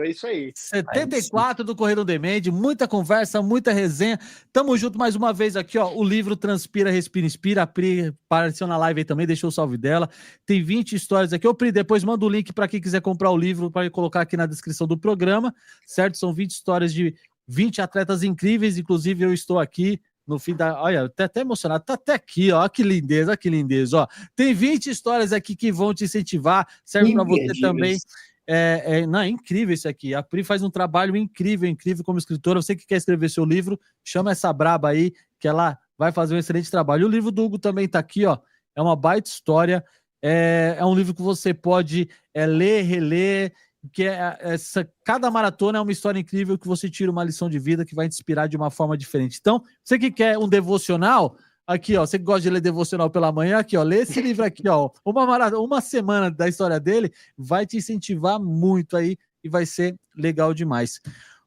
É isso aí. 74 do Correio Demente, muita conversa, muita resenha. Tamo junto mais uma vez aqui, ó. O livro Transpira, Respira, Inspira. A Pri apareceu na live aí também, deixou o salve dela. Tem 20 histórias aqui. Ô, Pri, depois manda o link para quem quiser comprar o livro, para colocar aqui na descrição do programa, certo? São 20 histórias de 20 atletas incríveis, inclusive eu estou aqui. no fim da... Olha, tô até emocionado, tá até aqui, ó, que lindeza, ó. Tem 20 histórias aqui que vão te incentivar, serve para você também. Não, é incrível isso aqui. A Pri faz um trabalho incrível como escritora. Você que quer escrever seu livro, chama essa braba aí, que ela vai fazer um excelente trabalho. O livro do Hugo também tá aqui, ó. É uma baita história. É um livro que você pode ler, reler, que cada maratona é uma história incrível que você tira uma lição de vida que vai te inspirar de uma forma diferente. Então, você que quer um devocional, aqui, ó, você que gosta de ler devocional pela manhã, aqui, ó, lê esse livro aqui, ó, uma semana da história dele vai te incentivar muito aí e vai ser legal demais.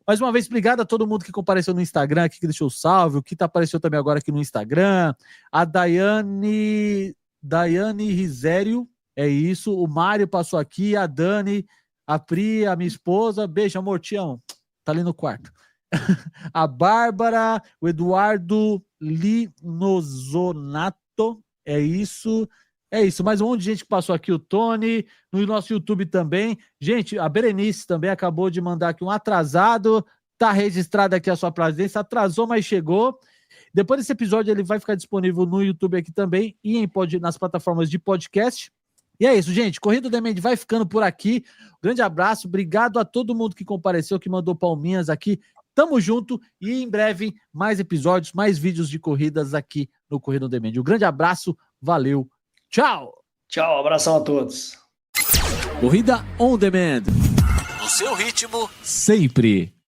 Mais uma vez, obrigado a todo mundo que compareceu no Instagram, aqui que deixou o salve, o que apareceu também agora aqui no Instagram, a Daiane Risério, é isso, o Mário passou aqui, a Dani, a Pri, a minha esposa, beijo, amor, te amo, tá ali no quarto. A Bárbara, o Eduardo Linozonato, é isso, mais um monte de gente que passou aqui, o Tony, no nosso YouTube também, gente, a Berenice também acabou de mandar aqui um atrasado, tá registrada aqui a sua presença, atrasou, mas chegou. Depois desse episódio ele vai ficar disponível no YouTube aqui também e nas plataformas de podcast. E é isso, gente. Corrida do Demand vai ficando por aqui. Grande abraço. Obrigado a todo mundo que compareceu, que mandou palminhas aqui. Tamo junto e em breve mais episódios, mais vídeos de corridas aqui no Corrida do Demand. Um grande abraço. Valeu. Tchau. Tchau. Abração a todos. Corrida on Demand. No seu ritmo, sempre.